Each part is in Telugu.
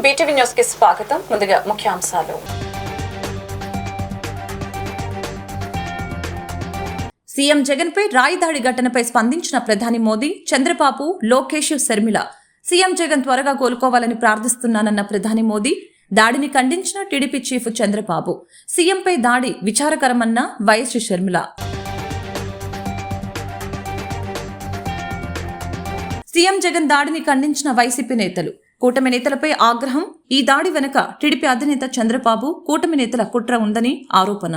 బీటీవీ న్యూస్ కి స్వాగతం. ముందుగా ముఖ్యాంశాలు. సీఎం జగన్ పై రాయి దాడి ఘటనపై స్పందించిన ప్రధాని మోదీ, చంద్రబాబు, లోకేష్, శర్మిల. సీఎం జగన్ త్వరగా కోలుకోవాలని ప్రార్థిస్తున్నానన్న ప్రధాని మోదీ, దాడిని ఖండించిన టీడీపీ చీఫ్ చంద్రబాబు. సీఎంపై దాడి విచారకరమన్న వైఎస్ షర్మిల. సీఎం జగన్ దాడిని ఖండించిన వైసీపీ నేతలు. కూటమి నేతలపై ఆగ్రహం. ఈ దాడి వెనుక టీడీపీ అధినేత చంద్రబాబు, కూటమి నేతల కుట్ర ఉందని ఆరోపణ.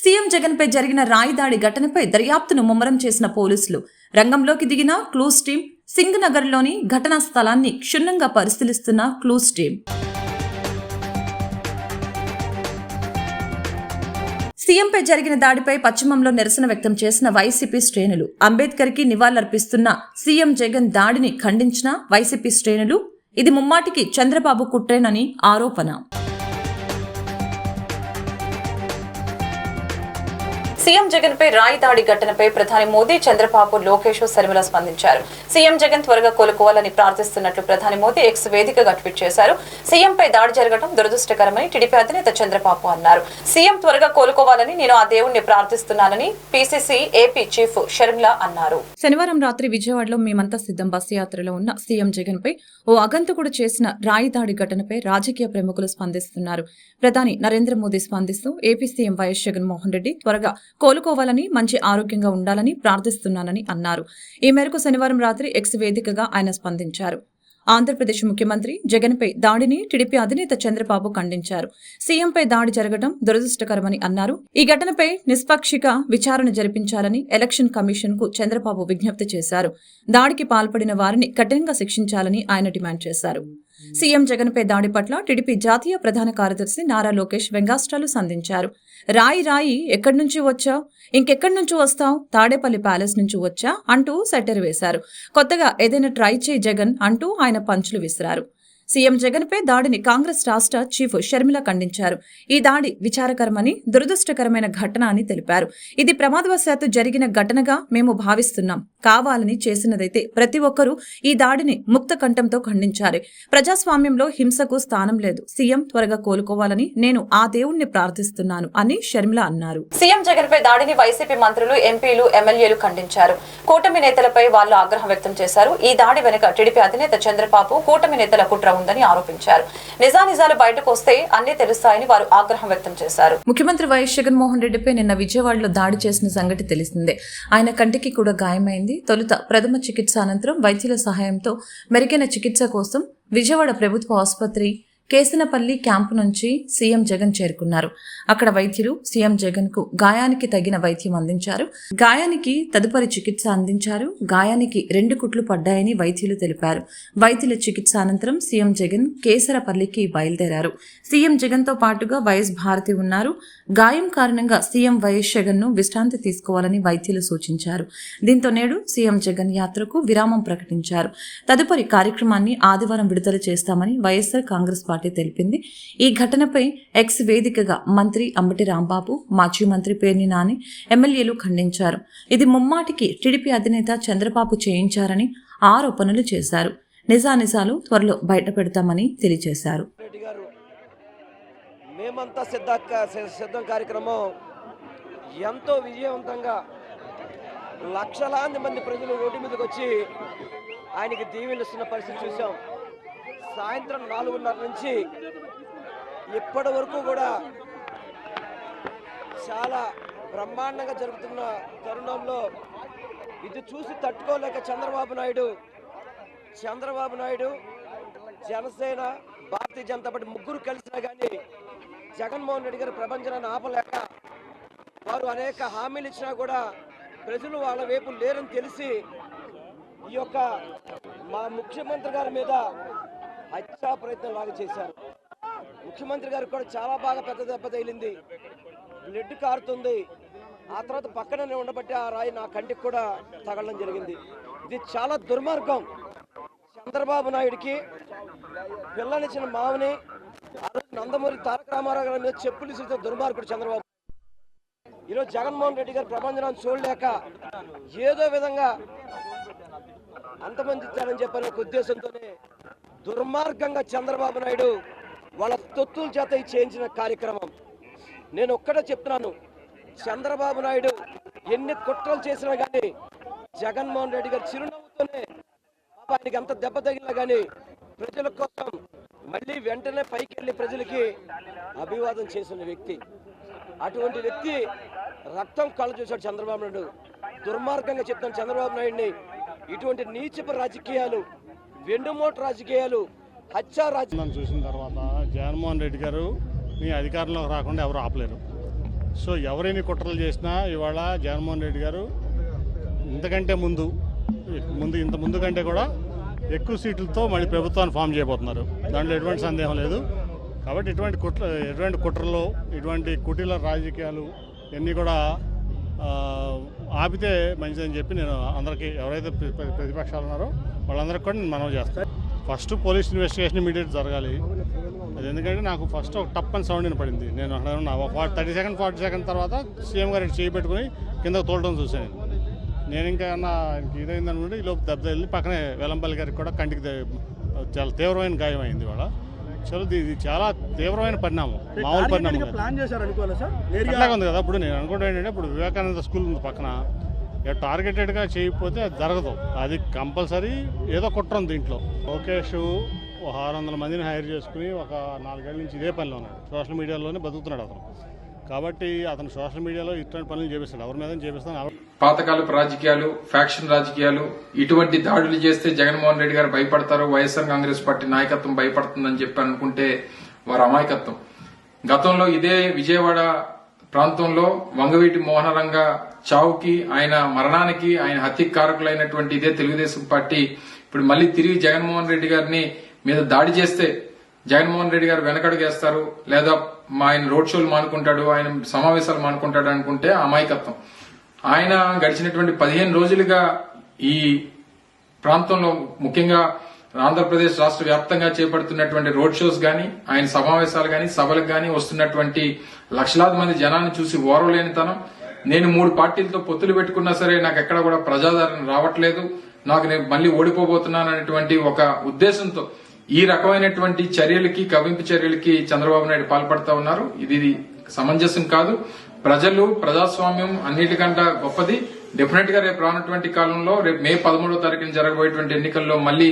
సీఎం జగన్ పై జరిగిన రాయి దాడి ఘటనపై దర్యాప్తును ముమ్మరం చేసిన పోలీసులు. రంగంలోకి దిగిన క్లూస్ టీం. సింగనగర్లోని ఘటనా స్థలాన్ని క్షుణ్ణంగా పరిశీలిస్తున్న క్లూస్ టీం. సీఎంపై జరిగిన దాడిపై పశ్చిమంలో నిరసన వ్యక్తం చేసిన వైసీపీ శ్రేణులు. అంబేద్కర్ కి నివాళులర్పిస్తున్న సీఎం జగన్ దాడిని ఖండించిన వైసీపీ శ్రేణులు. ఇది ముమ్మాటికి చంద్రబాబు కుట్రేనని ఆరోపణ. సీఎం జగన్ పై రాయి దాడి ఘటనపై ప్రధాని మోదీ, చంద్రబాబు, లోకేష్, శర్మిల స్పందించారు. సీఎం జగన్ త్వరగా కోలుకోవాలని ప్రార్థిస్తున్నట్లు ప్రధాని మోదీ ఎక్స్ వేదికగా ట్వీట్ చేశారు. సీఎంపై దాడి జరగడం దురదృష్టకరమని టీడీపీ అధినేత చంద్రబాబు అన్నారు. సీఎం త్వరగా కోలుకోవాలని నేను ఆ దేవుణ్ణి ప్రార్థిస్తున్నానని పీసీసీ ఏపీ చీఫ్ షర్మిల అన్నారు. శనివారం రాత్రి విజయవాడలో మేమంతా సిద్ధం బస్సు యాత్రలో ఉన్న సీఎం జగన్ పై ఓ అగంతకుడు చేసిన రాయి దాడి ఘటనపై రాజకీయ ప్రముఖులు స్పందిస్తున్నారు. ప్రధాని నరేంద్ర మోదీ స్పందిస్తూ AP CM YS Jaganmohan Reddy త్వరగా కోలుకోవాలని, మంచి ఆరోగ్యంగా ఉండాలని ప్రార్థిస్తున్నానని అన్నారు. ఈ మేరకు శనివారం రాత్రి ఎక్స్ వేదికగా ఆయన స్పందించారు. ఆంధ్రప్రదేశ్ ముఖ్యమంత్రి జగన్పై దాడిని టీడీపీ అధినేత చంద్రబాబు ఖండించారు. సీఎంపై దాడి జరగడం దురదృష్టకరమని అన్నారు. ఈ ఘటనపై నిష్పక్షిక విచారణ జరిపించాలని ఎలక్షన్ కమిషన్ కు చంద్రబాబు విజ్ఞప్తి చేశారు. దాడికి పాల్పడిన వారిని కఠినంగా శిక్షించాలని ఆయన డిమాండ్ చేశారు. సీఎం జగన్ పై దాడి పట్ల టీడీపీ జాతీయ ప్రధాన కార్యదర్శి నారా లోకేష్ వ్యంగ్యాస్త్రాలు సంధించారు. రాయి ఎక్కడి నుంచి వచ్చావు, ఇంకెక్కడి నుంచి వస్తావు, తాడేపల్లి ప్యాలెస్ నుంచి వచ్చా అంటూ సెటర్ వేశారు. కొత్తగా ఏదైనా ట్రై చేయి జగన్ అంటూ ఆయన పంచులు విసిరారు. సీఎం జగన్ పై దాడిని కాంగ్రెస్ రాష్ట్ర చీఫ్ షర్మిల ఖండించారు. ఈ దాడి విచారకరమని, దురదృష్టకరమైన ఘటన అని తెలిపారు. ఇది ప్రమాదవశాత్తు జరిగిన ఘటనగా మేము భావిస్తున్నాం. కావాలని చేసినదైతే ప్రతి ఒక్కరూ ఈ దాడిని ముక్త కంఠంతో ఖండించారు. ప్రజాస్వామ్యంలో హింసకు స్థానం లేదు. సీఎం త్వరగా కోలుకోవాలని నేను ఆ దేవుణ్ణి ప్రార్థిస్తున్నాను అని షర్మిల అన్నారు. సీఎం జగన్ పై దాడిని వైసీపీ మంత్రులు, ఎంపీలు, ఎమ్మెల్యేలు ఖండించారు. కూటమి నేతలపై వాళ్ళు ఆగ్రహం వ్యక్తం చేశారు. ఈ దాడి వెనుక టీడీపీ అధినేత చంద్రబాబు, కూటమి నేతల కుట్ర ఉందని ఆరోపించారు. నిజానిజాలు బయటకు వస్తే అన్ని తెలుస్తాయని వారు ఆగ్రహం వ్యక్తం చేశారు. ముఖ్యమంత్రి వైఎస్ జగన్మోహన్ రెడ్డిపై నిన్న విజయవాడలో దాడి చేసిన సంగతి తెలిసిందే. ఆయన కంటికి కూడా గాయమైంది. తొలుత ప్రథమ చికిత్స అనంతరం వైద్యుల సహాయంతో మెరుగైన చికిత్స కోసం విజయవాడ ప్రభుత్వ ఆసుపత్రి కేసనపల్లి క్యాంపు నుంచి సీఎం జగన్ చేరుకున్నారు. అక్కడ వైద్యులు సీఎం జగన్ కు గాయానికి తగిన వైద్యం అందించారు. గాయానికి తదుపరి చికిత్స అందించారు. గాయానికి 2 కుట్లు పడ్డాయని వైద్యులు తెలిపారు. వైద్యుల చికిత్స అనంతరం సీఎం జగన్ కేసరపల్లికి బయలుదేరారు. సీఎం జగన్ తో పాటుగా వైఎస్ భారతి ఉన్నారు. గాయం కారణంగా సీఎం వైఎస్ జగన్ ను విశ్రాంతి తీసుకోవాలని వైద్యులు సూచించారు. దీంతో నేడు సీఎం జగన్ యాత్రకు విరామం ప్రకటించారు. తదుపరి కార్యక్రమాన్ని ఆదివారం విడుదల చేస్తామని వైఎస్ఆర్ కాంగ్రెస్ పార్టీ తెలిపింది. ఈ ఘటనపై ఎక్స్ వేదికగా మంత్రి అంబటి రాంబాబు, మాజీ మంత్రి పేర్ని నాని, ఎమ్మెల్యేలు ఖండించారు. ఇది ముమ్మాటికి టీడీపీ అధినేత చంద్రబాబు చేయించారని ఆరోపణలు చేశారు. నిజానిజాలు త్వరలో బయట పెడతామని తెలియజేశారు. మేమంతా సిద్ధం కార్యక్రమం ఎంతో విజయవంతంగా లక్షలాది మంది ప్రజలు రోడ్డు మీదకి వచ్చి ఆయనకి దీవెనిస్తున్న పరిస్థితి చూసాం. సాయంత్రం 4:30 నుంచి ఇప్పటి వరకు కూడా చాలా బ్రహ్మాండంగా జరుగుతున్న తరుణంలో ఇది చూసి తట్టుకోలేక చంద్రబాబు నాయుడు, జనసేన, భారతీయ జనతా పార్టీ ముగ్గురు కలిసినా కానీ జగన్మోహన్ రెడ్డి గారి ప్రపంచాన్ని ఆపలేక వారు అనేక హామీలు ఇచ్చినా కూడా ప్రజలు వాళ్ళ వైపు లేరని తెలిసి ఈ యొక్క మా ముఖ్యమంత్రి గారి మీద హత్యా ప్రయత్నం లాగా చేశారు. ముఖ్యమంత్రి గారికి కూడా చాలా బాగా పెద్ద దెబ్బ తగిలింది, బ్లడ్ కారుతుంది. ఆ తర్వాత పక్కనే ఉండబట్టి ఆ రాయి నా కంటికి కూడా తగలడం జరిగింది. ఇది చాలా దుర్మార్గం. చంద్రబాబు నాయుడికి పిల్లనిచ్చిన మావని నందమూరి తారక రామారావు గారి మీద చెప్పులు ఇస్తే దుర్మార్గుడు చంద్రబాబు. ఈరోజు జగన్మోహన్ రెడ్డి గారు ప్రపంచాన్ని చూడలేక ఏదో విధంగా అంతమందించాలని చెప్పిన ఒక ఉద్దేశంతోనే దుర్మార్గంగా చంద్రబాబు నాయుడు వాళ్ళ తొత్తుల చేత చేయించిన కార్యక్రమం. నేను ఒక్కటే చెప్తున్నాను, చంద్రబాబు నాయుడు ఎన్ని కుట్రలు చేసినా కానీ జగన్మోహన్ రెడ్డి గారు చిరునవ్వుతోనే ఆయనకి ఎంత దెబ్బ తగిలినా కానీ ప్రజల కోసం మళ్ళీ వెంటనే పైకి వెళ్ళి ప్రజలకి అభివాదం చేసిన వ్యక్తి. అటువంటి వ్యక్తి రక్తం కళ్ళు చూశాడు చంద్రబాబు నాయుడు. దుర్మార్గంగా చెప్తాను చంద్రబాబు నాయుడిని, ఇటువంటి నీచపు రాజకీయాలు, వెండుమోటు రాజకీయాలు, హత్యా రాజకీయాలు చూసిన తర్వాత జగన్మోహన్ రెడ్డి గారు మీ అధికారంలోకి రాకుండా ఎవరు ఆపలేరు. సో ఎవరైనా కుట్రలు చేసినా ఇవాళ జగన్మోహన్ రెడ్డి గారు ఇంతకంటే ఇంత ముందు కంటే కూడా ఎక్కువ సీట్లతో మళ్ళీ ప్రభుత్వాన్ని ఫామ్ చేయబోతున్నారు. దాంట్లో ఎటువంటి సందేహం లేదు. కాబట్టి ఎటువంటి కుట్రలు, ఇటువంటి కుటీల రాజకీయాలు ఇవన్నీ కూడా ఆపితే మంచిదని చెప్పి నేను అందరికీ, ఎవరైతే ప్రతిపక్షాలు ఉన్నారో వాళ్ళందరికీ కూడా నేను మనవి చేస్తాను. ఫస్ట్ పోలీస్ ఇన్వెస్టిగేషన్ ఇమీడియట్ జరగాలి. అది ఎందుకంటే నాకు ఫస్ట్ ఒక టప్ అని సౌండ్ వినపడింది. నేను అక్కడ 40 సెకండ్ తర్వాత సీఎం గారు చేయి పెట్టుకుని కిందకు తోలడం చూశాను. నేను ఇంకా ఇదైందనుకుంటే ఈలోపు దెబ్బ వెళ్ళి పక్కనే వెల్లంపల్లి గారికి కూడా కంటికి చాలా తీవ్రమైన గాయం అయింది ఇవాళ. ఇది చాలా తీవ్రమైన పరిణామం, మామూలు పరిణామం అట్లాగే ఉంది కదా. ఇప్పుడు నేను అనుకుంటా ఏంటంటే, ఇప్పుడు వివేకానంద స్కూల్ ఉంది పక్కన, టార్గెటెడ్గా చేయకపోతే అది జరగదు. అది కంపల్సరీ ఏదో కుట్ర ఉంది దీంట్లో. లోకేష్ 600 మందిని హైర్ చేసుకుని ఒక 4 ఏళ్ళ నుంచి ఇదే పనిలో ఉన్నాడు. సోషల్ మీడియాలోనే బతుకుతున్నాడు అతను. కాబట్టి అతను సోషల్ మీడియాలో ఇటువంటి పనులు చేపిస్తాడు. ఎవరి మీద చేపిస్తాను. పాతకాలపు రాజకీయాలు, ఫ్యాక్షన్ రాజకీయాలు, ఇటువంటి దాడులు చేస్తే జగన్మోహన్ రెడ్డి గారు భయపడతారు, వైఎస్ఆర్ కాంగ్రెస్ పార్టీ నాయకత్వం భయపడుతుందని చెప్పి అనుకుంటే వారు అమాయకత్వం. గతంలో ఇదే విజయవాడ ప్రాంతంలో వంగవీటి మోహనరంగ చావుకి, ఆయన మరణానికి, ఆయన హత్యకు కారకులైనటువంటి ఇదే తెలుగుదేశం పార్టీ ఇప్పుడు మళ్ళీ తిరిగి జగన్మోహన్ రెడ్డి గారిని మీద దాడి చేస్తే జగన్మోహన్ రెడ్డి గారు వెనకడుగేస్తారు, లేదా ఆయన రోడ్ షోలు మానుకుంటాడు, ఆయన సమావేశాలు మానుకుంటాడు అనుకుంటే అమాయకత్వం. ఆయన గడిచినటువంటి 15 రోజులుగా ఈ ప్రాంతంలో, ముఖ్యంగా ఆంధ్రప్రదేశ్ రాష్ట్ర వ్యాప్తంగా చేపడుతున్నటువంటి రోడ్ షోస్ గాని, ఆయన సమావేశాలు గాని, సభలకు గాని వస్తున్నటువంటి లక్షలాది మంది జనాన్ని చూసి ఓర్వలేనితనం. నేను 3 పార్టీలతో పొత్తులు పెట్టుకున్నా సరే నాకు ఎక్కడ కూడా ప్రజాదరణ రావట్లేదు, నాకు నేను మళ్ళీ ఓడిపోబోతున్నాను అనేటువంటి ఒక ఉద్దేశంతో ఈ రకమైనటువంటి చర్యలకి, కవింపు చర్యలకి చంద్రబాబు నాయుడు పాల్పడతా ఉన్నారు. ఇది సమంజసం కాదు. ప్రజలు, ప్రజాస్వామ్యం అన్నిటికంటే గొప్పది. డెఫినెట్ గా రేపు రానటువంటి కాలంలో, రేపు మే 13వ తారీఖున జరగబోయేటువంటి ఎన్నికల్లో మళ్ళీ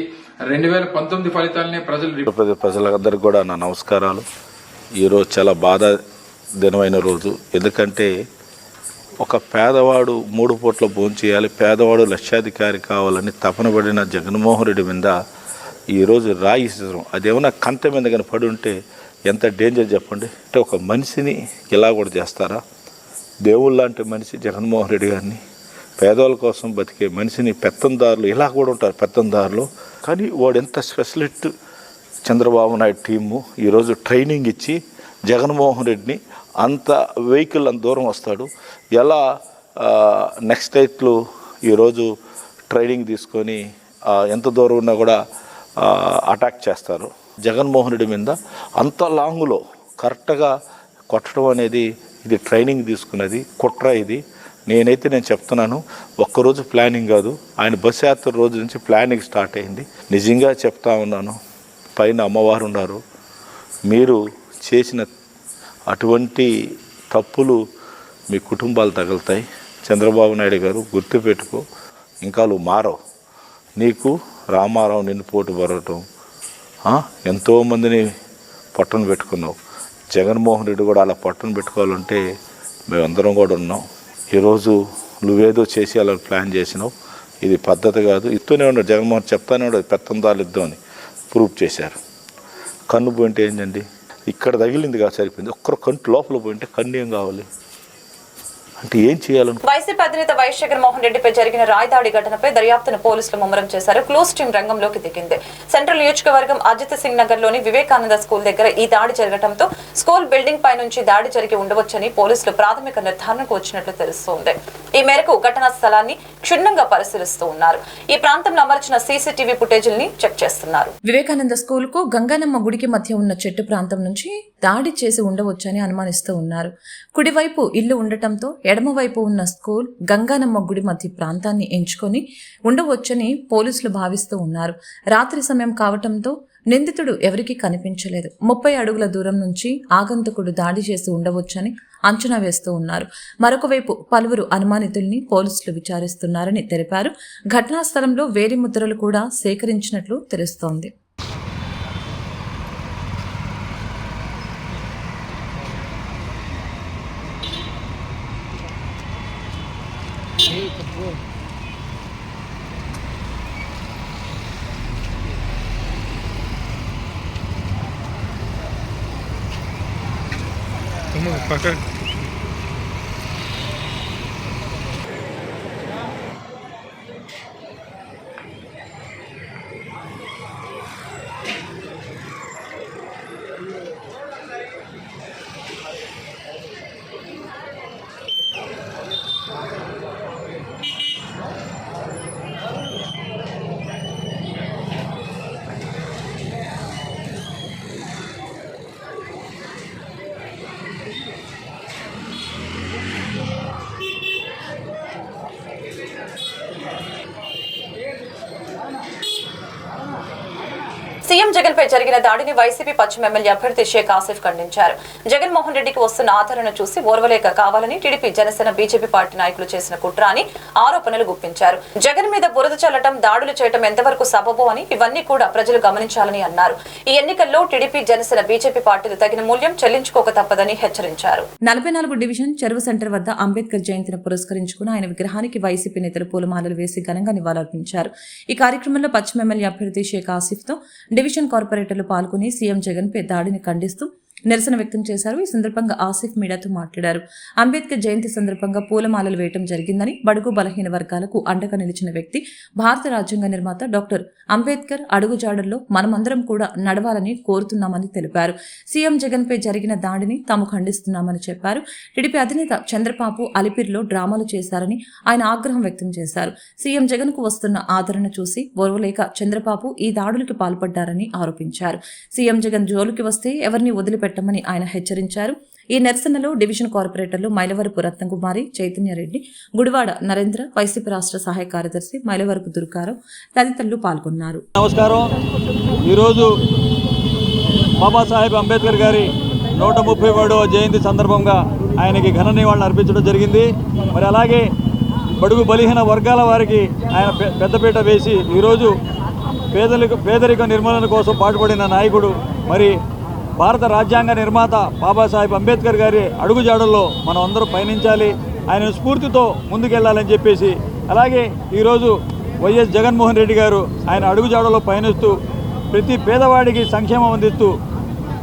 2019 ఫలితాలనే ప్రజలందరికీ కూడా నా నమస్కారాలు. ఈరోజు చాలా బాధ దినమైన రోజు. ఎందుకంటే ఒక పేదవాడు 3 పూట్ల భోంచేయాలి, పేదవాడు లక్షాధికారి కావాలని తపన పడిన జగన్మోహన్ రెడ్డి మీద ఈరోజు రాయి ఇస్తాం. అదేమన్నా కంత మీద కానీ పడి ఉంటే ఎంత డేంజర్ చెప్పండి. అంటే ఒక మనిషిని ఇలా కూడా చేస్తారా? దేవుళ్ళ లాంటి మనిషి జగన్మోహన్ రెడ్డి గారిని, పేదవాళ్ళ కోసం బతికే మనిషిని పెత్తందారులు ఇలా కూడా ఉంటారు, పెత్తందారులు. కానీ వాడు ఎంత స్పెషలిస్ట్. చంద్రబాబు నాయుడు టీము ఈరోజు ట్రైనింగ్ ఇచ్చి జగన్మోహన్ రెడ్డిని అంత వెహికల్ అంత దూరం వస్తాడు, ఎలా నెక్స్ట్ డేట్లు ఈరోజు ట్రైనింగ్ తీసుకొని ఎంత దూరం ఉన్నా కూడా అటాక్ చేస్తారు. జగన్మోహన్ రెడ్డి మీద అంత లాంగ్లో కరెక్ట్గా కొట్టడం అనేది ఇది ట్రైనింగ్ తీసుకున్నది, కుట్ర ఇది. నేను చెప్తున్నాను, ఒక్కరోజు ప్లానింగ్ కాదు, ఆయన బస్ యాత్ర రోజు నుంచి ప్లానింగ్ స్టార్ట్ అయింది. నిజంగా చెప్తా ఉన్నాను, పైన అమ్మవారు ఉన్నారు. మీరు చేసిన అటువంటి తప్పులు మీ కుటుంబాలు తగులుతాయి. చంద్రబాబు నాయుడు గారు గుర్తుపెట్టుకో, ఇంకా నువ్వు మారవు. నీకు రామారావు నిన్ను పోటు పడటం, ఎంతోమందిని పట్టున పెట్టుకున్నావు. జగన్మోహన్ రెడ్డి కూడా అలా పట్టున పెట్టుకోవాలంటే మేమందరం కూడా ఉన్నాం. ఈరోజు నువ్వేదో చేసి అలా ప్లాన్ చేసినావు, ఇది పద్ధతి కాదు. ఇస్తూనే ఉన్నాడు జగన్మోహన్, చెప్తానే ఉన్నాడు పెత్తందాలు ఇద్దాం అని ప్రూవ్ చేశారు. కన్ను పోయింటే ఏంటండి, ఇక్కడ తగిలింది కాదు సరిపోయింది. ఒక్కరు కంటి లోపల పోయింటే కన్ను ఏం కావాలి అంటే ఏం చేయాలని. వైసీపీ అధినేత వైఎస్ జగన్మోహన్ రెడ్డిపై జరిగిన రాయదాడి ఘటనపై దర్యాప్తును పోలీసులు ముమ్మరం చేశారు. క్లోజ్ టీం రంగంలోకి దిగింది. సెంట్రల్ నియోజకవర్గం అజిత్ సింగ్ నగర్ లోని వివేకానంద స్కూల్ దగ్గర ఈ దాడి జరగడంతో స్కూల్ బిల్డింగ్ పై నుంచి దాడి జరిగి ఉండవచ్చని పోలీసులు ప్రాథమిక నిర్ధారణకు వచ్చినట్లు తెలుస్తోంది. ఈ మేరకు ఘటనా స్థలాన్ని క్షుణ్ణంగా పరిశీలిస్తూ ఉన్నారు. ఈ ప్రాంతంలో అమర్చిన సీసీటీవీ ఫుటేజీల్ని చెక్ చేస్తున్నారు. వివేకానంద స్కూల్ కు గంగానమ్మ గుడికి మధ్య ఉన్న చెట్టు ప్రాంతం నుంచి దాడి చేసి ఉండవచ్చని అనుమానిస్తూ ఉన్నారు. కుడివైపు ఇల్లు ఉండటంతో ఎడమవైపు ఉన్న స్కూల్ గంగానమ్మ గుడి మధ్య ప్రాంతాన్ని ఎంచుకొని ఉండవచ్చని పోలీసులు భావిస్తూ ఉన్నారు. రాత్రి సమయం కావటంతో నిందితుడు ఎవరికీ కనిపించలేదు. 30 అడుగుల దూరం నుంచి ఆగంతకుడు దాడి చేసి ఉండవచ్చని అంచనా వేస్తూ ఉన్నారు. మరొక వైపు పలువురు అనుమానితుల్ని పోలీసులు విచారిస్తున్నారని తెలిపారు. ఘటనా స్థలంలో వేలి ముద్రలు కూడా సేకరించినట్లు తెలుస్తోంది. సీఎం జగన్ పై జరిగిన దాడిని వైసీపీ పశ్చిమ ఎమ్మెల్యే అభ్యర్థి షేక్ ఆసిఫ్ ఖండించారు. జగన్మోహన్ రెడ్డికి వస్తున్న ఆదరణ చూసి ఓర్వలేక కావాలని టీడీపీ, జనసేన, బీజేపీ పార్టీ నాయకులు చేసిన కుట్ర అని ఆరోపణలు గుప్పించారు. జగన్ మీద బురద చల్లటం, దాడులు చేయటం ఎంతవరకు సబబు అని ఇవన్నీ కూడా ప్రజలు గమనించాలని అన్నారు. ఈ ఎన్నికల్లో టీడీపీ, జనసేన, బీజేపీ పార్టీలు తగిన మూల్యం చెల్లించుకోక తప్పదని హెచ్చరించారు. 44 డివిజన్ చెరువు సెంటర్ వద్ద అంబేద్కర్ జయంతిని పురస్కరించుకుని ఆయన విగ్రహానికి వైసీపీ నేతలు పూలమాలలు వేసి ఘనంగా నివాళులర్పించారు. ఈ కార్యక్రమంలో పశ్చిమ ఎమ్మెల్యే అభ్యర్థి షేక్ ఆసిఫ్ తో డివిజన్ కార్పొరేటర్లు పాల్గొని సీఎం జగన్ పై దాడిని ఖండిస్తూ నిరసన వ్యక్తం చేశారు. ఈ సందర్భంగా ఆసిఫ్ మీడియాతో మాట్లాడారు. అంబేద్కర్ జయంతి సందర్భంగా పూలమాలలు వేయటం జరిగిందని, బడుగు బలహీన వర్గాలకు అండగా నిలిచిన వ్యక్తి భారత రాజ్యాంగ నిర్మాత డాక్టర్ అంబేద్కర్ అడుగుజాడల్లో మనమందరం కూడా నడవాలని కోరుతున్నామని తెలిపారు. సీఎం జగన్ పై జరిగిన దాడిని తాము ఖండిస్తున్నామని చెప్పారు. టీడీపీ అధినేత చంద్రబాబు అలిపిరిలో డ్రామాలు చేశారని ఆయన ఆగ్రహం వ్యక్తం చేశారు. సీఎం జగన్ కు వస్తున్న ఆదరణ చూసి ఓర్వలేక చంద్రబాబు ఈ దాడులకు పాల్పడ్డారని ఆరోపించారు. సీఎం జగన్ జోలికి వస్తే ఎవరిని వదిలిపెట్టమని ఆయన హెచ్చరించారు. ఈ నిరసనలో డివిజన్ కార్పొరేటర్లు మైలవరపు రత్నకుమారి, చైతన్యరెడ్డి, గుడివాడ నరేంద్ర, వైసీపీ రాష్ట్ర సహాయ కార్యదర్శి మైలవరపు దుర్గారావు తదితరులు పాల్గొన్నారు. నమస్కారం. ఈరోజు బాబాసాహెబ్ అంబేద్కర్ గారి 137వ జయంతి సందర్భంగా ఆయనకి ఘన నివాళులు అర్పించడం జరిగింది. మరి అలాగే బడుగు బలహీన వర్గాల వారికి ఆయన పెద్దపీట వేసి ఈరోజు పేదరిక నిర్మూలన కోసం పాటుపడిన నాయకుడు, మరి భారత రాజ్యాంగ నిర్మాత బాబాసాహెబ్ అంబేద్కర్ గారి అడుగుజాడల్లో మనం అందరూ పయనించాలి, ఆయన స్ఫూర్తితో ముందుకెళ్లాలని చెప్పేసి, అలాగే ఈరోజు వైఎస్ జగన్మోహన్ రెడ్డి గారు ఆయన అడుగుజాడల్లో పయనిస్తూ ప్రతి పేదవాడికి సంక్షేమం అందిస్తూ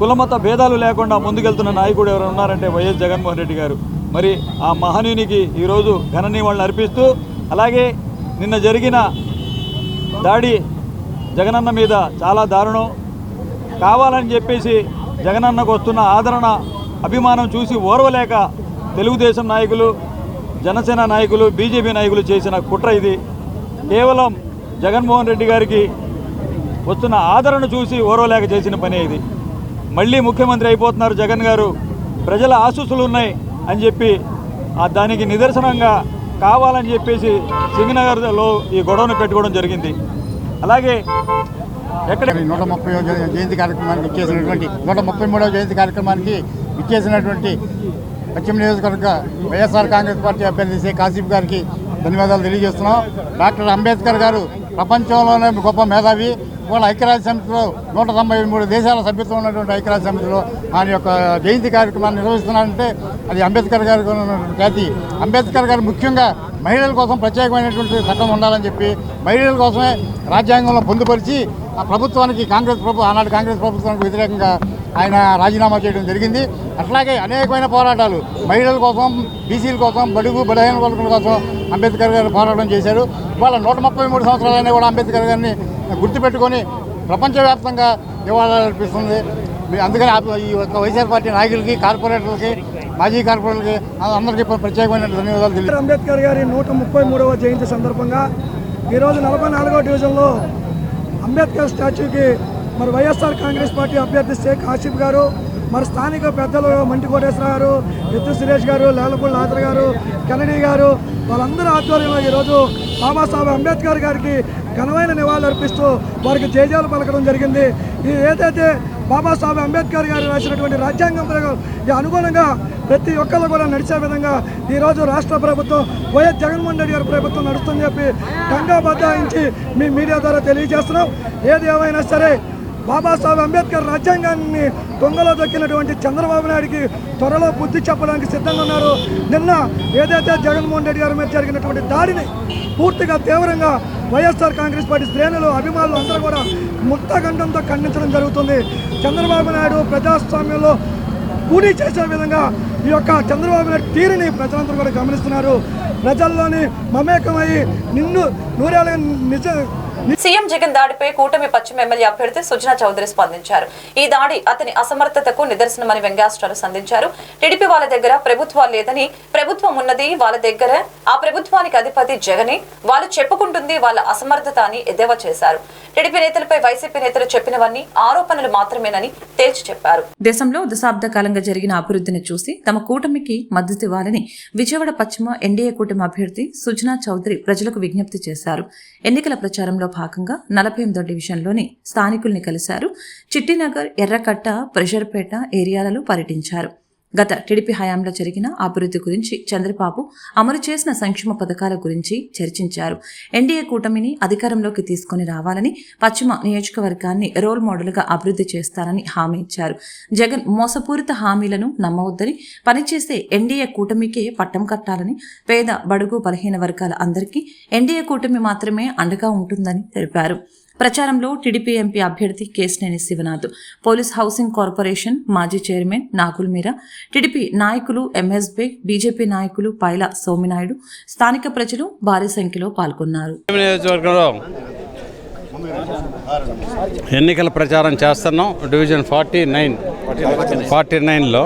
కులమత భేదాలు లేకుండా ముందుకెళ్తున్న నాయకుడు ఎవరు ఉన్నారంటే వైఎస్ జగన్మోహన్ రెడ్డి గారు. మరి ఆ మహనీయునికి ఈరోజు ఘన నివాళులు అర్పిస్తూ, అలాగే నిన్న జరిగిన దాడి జగనన్న మీద చాలా దారుణం. కావాలని చెప్పేసి జగనన్నకు వస్తున్న ఆదరణ, అభిమానం చూసి ఓర్వలేక తెలుగుదేశం నాయకులు, జనసేన నాయకులు, బీజేపీ నాయకులు చేసిన కుట్ర ఇది. కేవలం జగన్మోహన్ రెడ్డి గారికి వస్తున్న ఆదరణ చూసి ఓర్వలేక చేసిన పని ఇది. మళ్ళీ ముఖ్యమంత్రి అయిపోతున్నారు జగన్ గారు, ప్రజల ఆశీస్సులు ఉన్నాయి అని చెప్పి దానికి నిదర్శనంగా కావాలని చెప్పేసి సింగనగర్లో ఈ గొడవను పెట్టుకోవడం జరిగింది. అలాగే ఎక్కడ 130వ జయంతి కార్యక్రమానికి ఇచ్చేసినటువంటి 133వ జయంతి కార్యక్రమానికి ఇచ్చేసినటువంటి పశ్చిమ నియోజకవర్గ వైఎస్ఆర్ కాంగ్రెస్ పార్టీ అభ్యర్థి షేక్ ఆసిఫ్ గారికి ధన్యవాదాలు తెలియజేస్తున్నాం. డాక్టర్ అంబేద్కర్ గారు ప్రపంచంలోనే గొప్ప మేధావి. వాళ్ళ ఐక్యరాజ్య సమితిలో 193 దేశాల సభ్యత్వం ఉన్నటువంటి ఐక్యరాజ్య సమితిలో ఆయన యొక్క జయంతి కార్యక్రమాన్ని నిర్వహిస్తున్నారంటే అది అంబేద్కర్ గారికి ఉన్నటువంటి ఖ్యాతి. అంబేద్కర్ గారు ముఖ్యంగా మహిళల కోసం ప్రత్యేకమైనటువంటి చట్టం ఉండాలని చెప్పి మహిళల కోసమే రాజ్యాంగంలో పొందుపరిచి ఆ ప్రభుత్వానికి ఆనాడు కాంగ్రెస్ ప్రభుత్వానికి వ్యతిరేకంగా ఆయన రాజీనామా చేయడం జరిగింది. అట్లాగే అనేకమైన పోరాటాలు మహిళల కోసం, బీసీల కోసం, బడుగు బలహీన వర్గాల కోసం అంబేద్కర్ గారు పోరాటం చేశారు. వాళ్ళ 133 సంవత్సరాలైనా కూడా అంబేద్కర్ గారిని గుర్తుపెట్టుకొని ప్రపంచవ్యాప్తంగా నివాళులు అర్పిస్తుంది. అందుకని ఈ యొక్క వైఎస్ఆర్ పార్టీ నాయకులకి, కార్పొరేటర్లకి, మాజీ కార్పొరేటర్లకి అందరికీ ప్రత్యేకమైన ధన్యవాదాలు తెలియజేస్తున్నాను. అంబేద్కర్ గారి 133వ జయంతి సందర్భంగా ఈరోజు 44వ డివిజన్లో అంబేద్కర్ స్టాచ్యూకి మరి వైఎస్ఆర్ కాంగ్రెస్ పార్టీ అభ్యర్థి షేక్ ఆసిఫ్ గారు, మరి స్థానిక పెద్దలు మంటి కోటేశ్వర గారు, ఎత్తు సురేష్ గారు, లేలపూడి లాదర్ గారు, కెనడీ గారు, వాళ్ళందరూ ఆధ్వర్యంలో ఈరోజు బాబాసాహెబ్ అంబేద్కర్ గారికి ఘనమైన నివాళులు అర్పిస్తూ వారికి జయజాలు పలకడం జరిగింది. ఏదైతే బాబాసాహెబ్ అంబేద్కర్ గారు రాసినటువంటి రాజ్యాంగం అనుగుణంగా ప్రతి ఒక్కళ్ళు కూడా నడిచే విధంగా ఈరోజు రాష్ట్ర ప్రభుత్వం వైఎస్ జగన్మోహన్ రెడ్డి గారి ప్రభుత్వం నడుస్తుందని చెప్పి గంగా బద్దాయించి మీ మీడియా ద్వారా తెలియజేస్తున్నాం. ఏది ఏమైనా సరే బాబాసాహెబ్ అంబేద్కర్ రాజ్యాంగాన్ని దొంగలో దొక్కినటువంటి చంద్రబాబు నాయుడికి త్వరలో బుద్ధి చెప్పడానికి సిద్ధంగా ఉన్నారు. నిన్న ఏదైతే జగన్మోహన్ రెడ్డి గారి మీద జరిగినటువంటి దాడిని పూర్తిగా తీవ్రంగా వైఎస్ఆర్ కాంగ్రెస్ పార్టీ శ్రేణులు, అభిమానులు అందరూ కూడా ముక్తగంధంతో ఖండించడం జరుగుతుంది. చంద్రబాబు నాయుడు ప్రజాస్వామ్యంలో కూలీ చేసే విధంగా ఈ యొక్క చంద్రబాబు నాయుడు తీరుని ప్రజలందరూ కూడా గమనిస్తున్నారు. ప్రజల్లోని మమేకమై నూరేళ్ళ సీఎం జగన్ దాడిపై కూటమి పశ్చిమ ఎమ్మెల్యే అభ్యర్థి సుజనా చౌదరి స్పందించారు. ఈ దాడి అతని అసమర్థతకు నిదర్శనమని వ్యంగ్యాస్త్రాలు సంధించారు. టీడీపీ వాళ్ళ దగ్గర ప్రభుత్వం లేదని, ప్రభుత్వం ఉన్నది వాళ్ళ దగ్గర, ఆ ప్రభుత్వానికి అధిపతి జగనే, వాళ్ళు చెప్పుకుంటుంది వాళ్ళ అసమర్థత అని ఎద్దేవా చేశారు. టీడీపీ నేతలపై వైసీపీ నేతలు చెప్పినవన్నీ ఆరోపణలు మాత్రమేనని తేల్చి చెప్పారు. దేశంలో దశాబ్ద కాలంగా జరిగిన అభివృద్ధిని చూసి తమ కూటమికి మద్దతు ఇవ్వాలని విజయవాడ పశ్చిమ ఎన్డీఏ కూటమి అభ్యర్థి సుజనా చౌదరి ప్రజలకు విజ్ఞప్తి చేశారు. ఎన్నికల ప్రచారంలో భాగంగా 48వ డివిజన్లోని స్థానికుల్ని కలిశారు. చిట్టినగర్, ఎర్రకట్ట, ప్రెషర్పేట ఏరియాలలో పర్యటించారు. గత టీడీపీ హయాంలో జరిగిన అభివృద్ధి గురించి, చంద్రబాబు అమలు చేసిన సంక్షేమ పథకాల గురించి చర్చించారు. ఎన్డీఏ కూటమిని అధికారంలోకి తీసుకుని రావాలని, పశ్చిమ నియోజకవర్గాన్ని రోల్ మోడల్గా అభివృద్ధి చేస్తారని హామీ ఇచ్చారు. జగన్ మోసపూరిత హామీలను నమ్మవద్దని, పనిచేసే ఎన్డీఏ కూటమికే పట్టం కట్టాలని, పేద, బడుగు, బలహీన వర్గాల అందరికీ ఎన్డీఏ కూటమి మాత్రమే అండగా ఉంటుందని తెలిపారు. ప్రచారంలో టీడీపీ ఎంపీ అభ్యర్థి Kesineni Sivanath, police housing corporation మాజీ చైర్మన్ నాగుల్ మీరా, టీడీపీ నాయకులు ఎంఎస్బీ, బీజేపీ నాయకులు పైల సోమినాయుడు, స్థానిక ప్రజలు భారీ సంఖ్యలో పాల్గొన్నారు. ఎన్నికల ప్రచారం చేస్తున్నాం. డివిజన్ 49లో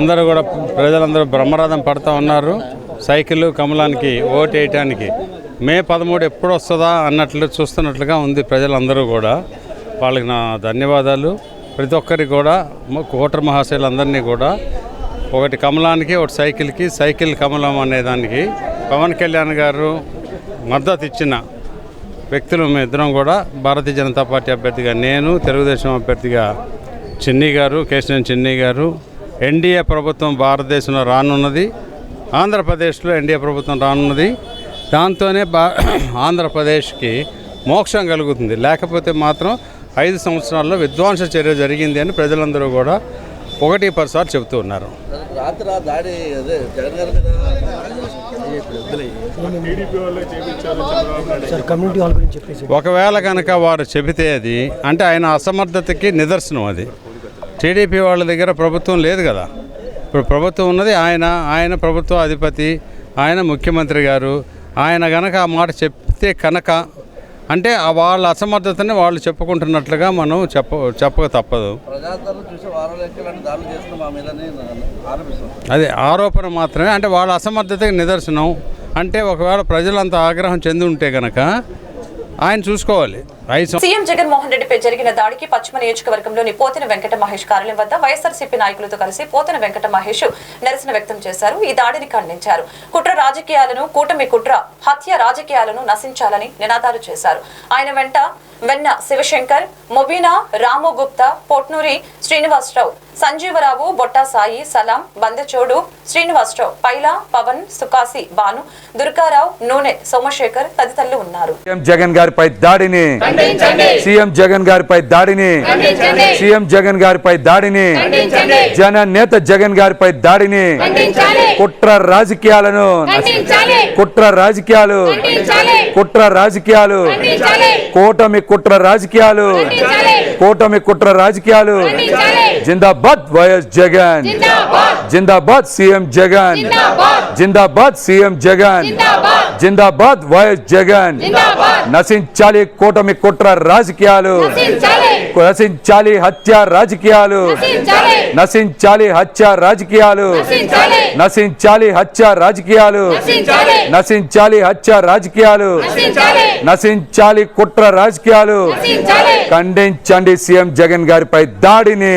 అందరూ కూడా ప్రజలందరూ బ్రహ్మరథం పడుతూ ఉన్నారు. సైకిల్ కమలానికి ఓటు వేయటానికి మే 13 ఎప్పుడు వస్తుందా అన్నట్లు చూస్తున్నట్లుగా ఉంది ప్రజలందరూ కూడా. వాళ్ళకి నా ధన్యవాదాలు. ప్రతి ఒక్కరికి కూడా, ఓటర్ మహాశయులందరినీ కూడా, ఒకటి కమలానికి, ఒకటి సైకిల్కి, సైకిల్ కమలం అనేదానికి పవన్ కళ్యాణ్ గారు మద్దతు ఇచ్చిన వ్యక్తులు మేమిద్దరం కూడా, భారతీయ జనతా పార్టీ అభ్యర్థిగా నేను, తెలుగుదేశం అభ్యర్థిగా చిన్ని గారు, కేశినేని చిన్ని గారు. ఎన్డీఏ ప్రభుత్వం భారతదేశంలో రానున్నది, ఆంధ్రప్రదేశ్లో ఎన్డీఏ ప్రభుత్వం రానున్నది. దాంతోనే ఆంధ్రప్రదేశ్కి మోక్షం కలుగుతుంది. లేకపోతే మాత్రం 5 సంవత్సరాల్లో విధ్వంస చర్య జరిగింది అని ప్రజలందరూ కూడా 1-10 సార్లు చెబుతూ ఉన్నారు. ఒకవేళ కనుక వారు చెబితే అది అంటే ఆయన అసమర్థతకి నిదర్శనం. అది టీడీపీ వాళ్ళ దగ్గర ప్రభుత్వం లేదు కదా. ఇప్పుడు ప్రభుత్వం ఉన్నది ఆయన ప్రభుత్వ అధిపతి, ఆయన ముఖ్యమంత్రి గారు. ఆయన గనక ఆ మాట చెప్తే కనుక అంటే వాళ్ళ అసమర్థతని వాళ్ళు చెప్పుకుంటున్నట్లుగా మనం చెప్పక తప్పదు. అదే ఆరోపణ మాత్రమే. అంటే వాళ్ళ అసమర్థతకి నిదర్శనం. అంటే ఒకవేళ ప్రజలంతా ఆగ్రహం చెంది ఉంటే కనుక ఆయన చూసుకోవాలి. సీఎం జగన్మోహన్ రెడ్డిపై జరిగిన దాడికి పశ్చిమ నియోజకవర్గంలోని పోతిన వెంకట మహేష్ కార్యాలయం వద్ద వైఎస్ఆర్సీపీ నాయకులతో కలిసి పోతిన వెంకట మహేష్ నిరసన వ్యక్తం చేశారు. ఈ దాడిని ఖండించారు. కుట్ర రాజకీయాలను, కూటమి కుట్ర, హత్య రాజకీయాలను నశించాలని నినాదాలు చేశారు. ఆయన వెంట వెన్న శివశంకర్, మొబీనా, రాము గుప్తా, పొట్నూరి శ్రీనివాసరావు, సంజీవరావు, బొట్టా సాయి, సలాం, బందెచోడు శ్రీనివాసరావు, పైలా, పవన్, సుకాసి, బాను, దుర్గారావు, నూనె సోమశేఖర్ తదితరులు ఉన్నారు. జగన్ గారిపై దాడిని, సీఎం జగన్ గారిపై దాడిని, సీఎం జగన్ గారిపై దాడిని, జన నేత జగన్ గారిపై దాడిని, కుట్ర రాజకీయాలను, కుట్ర రాజకీయాలు, కుట్ర రాజకీయాలు, కూటమి కుట్ర రాజకీయాలు, కూటమి కుట్ర రాజకీయాలు. జిందాబాద్ వైఎస్ జగన్, జిందాబాద్ సీఎం జగన్, జిందాబాద్ సీఎం జగన్. జిందాబాద్ వైఎస్ జగన్. నశించాలి కూటమి కుట్ర రాజకీయాలు, నశించాలి హత్య రాజకీయాలు, నశించాలి హత్య రాజకీయాలు, నశించాలి హత్య రాజకీయాలు, నశించాలి హత్య రాజకీయాలు, నశించాలి కుట్ర రాజకీయాలు. ఖండించండి సీఎం జగన్ గారిపై దాడిని,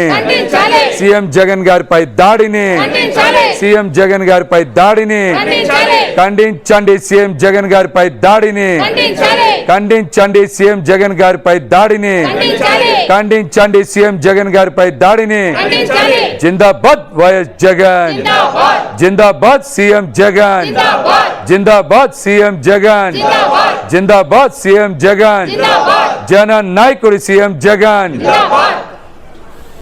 సీఎం జగన్ గారిపై దాడిని, సీఎం జగన్ గారిపై దాడిని. ఖండించండి సీఎం జగన్ గారిపై దాడిని, ఖండించండి సీఎం జగన్ గారిపై దాడిని, ఖండించండి సీఎం జగన్ గారిపై దాడిని. జిందాబాద్ వైఎస్ జగన్, జిందాబాద్ సీఎం జగన్, జిందాబాద్ సీఎం జగన్, జిందాబాద్ సీఎం జగన్, జన నాయకుడు సీఎం జగన్.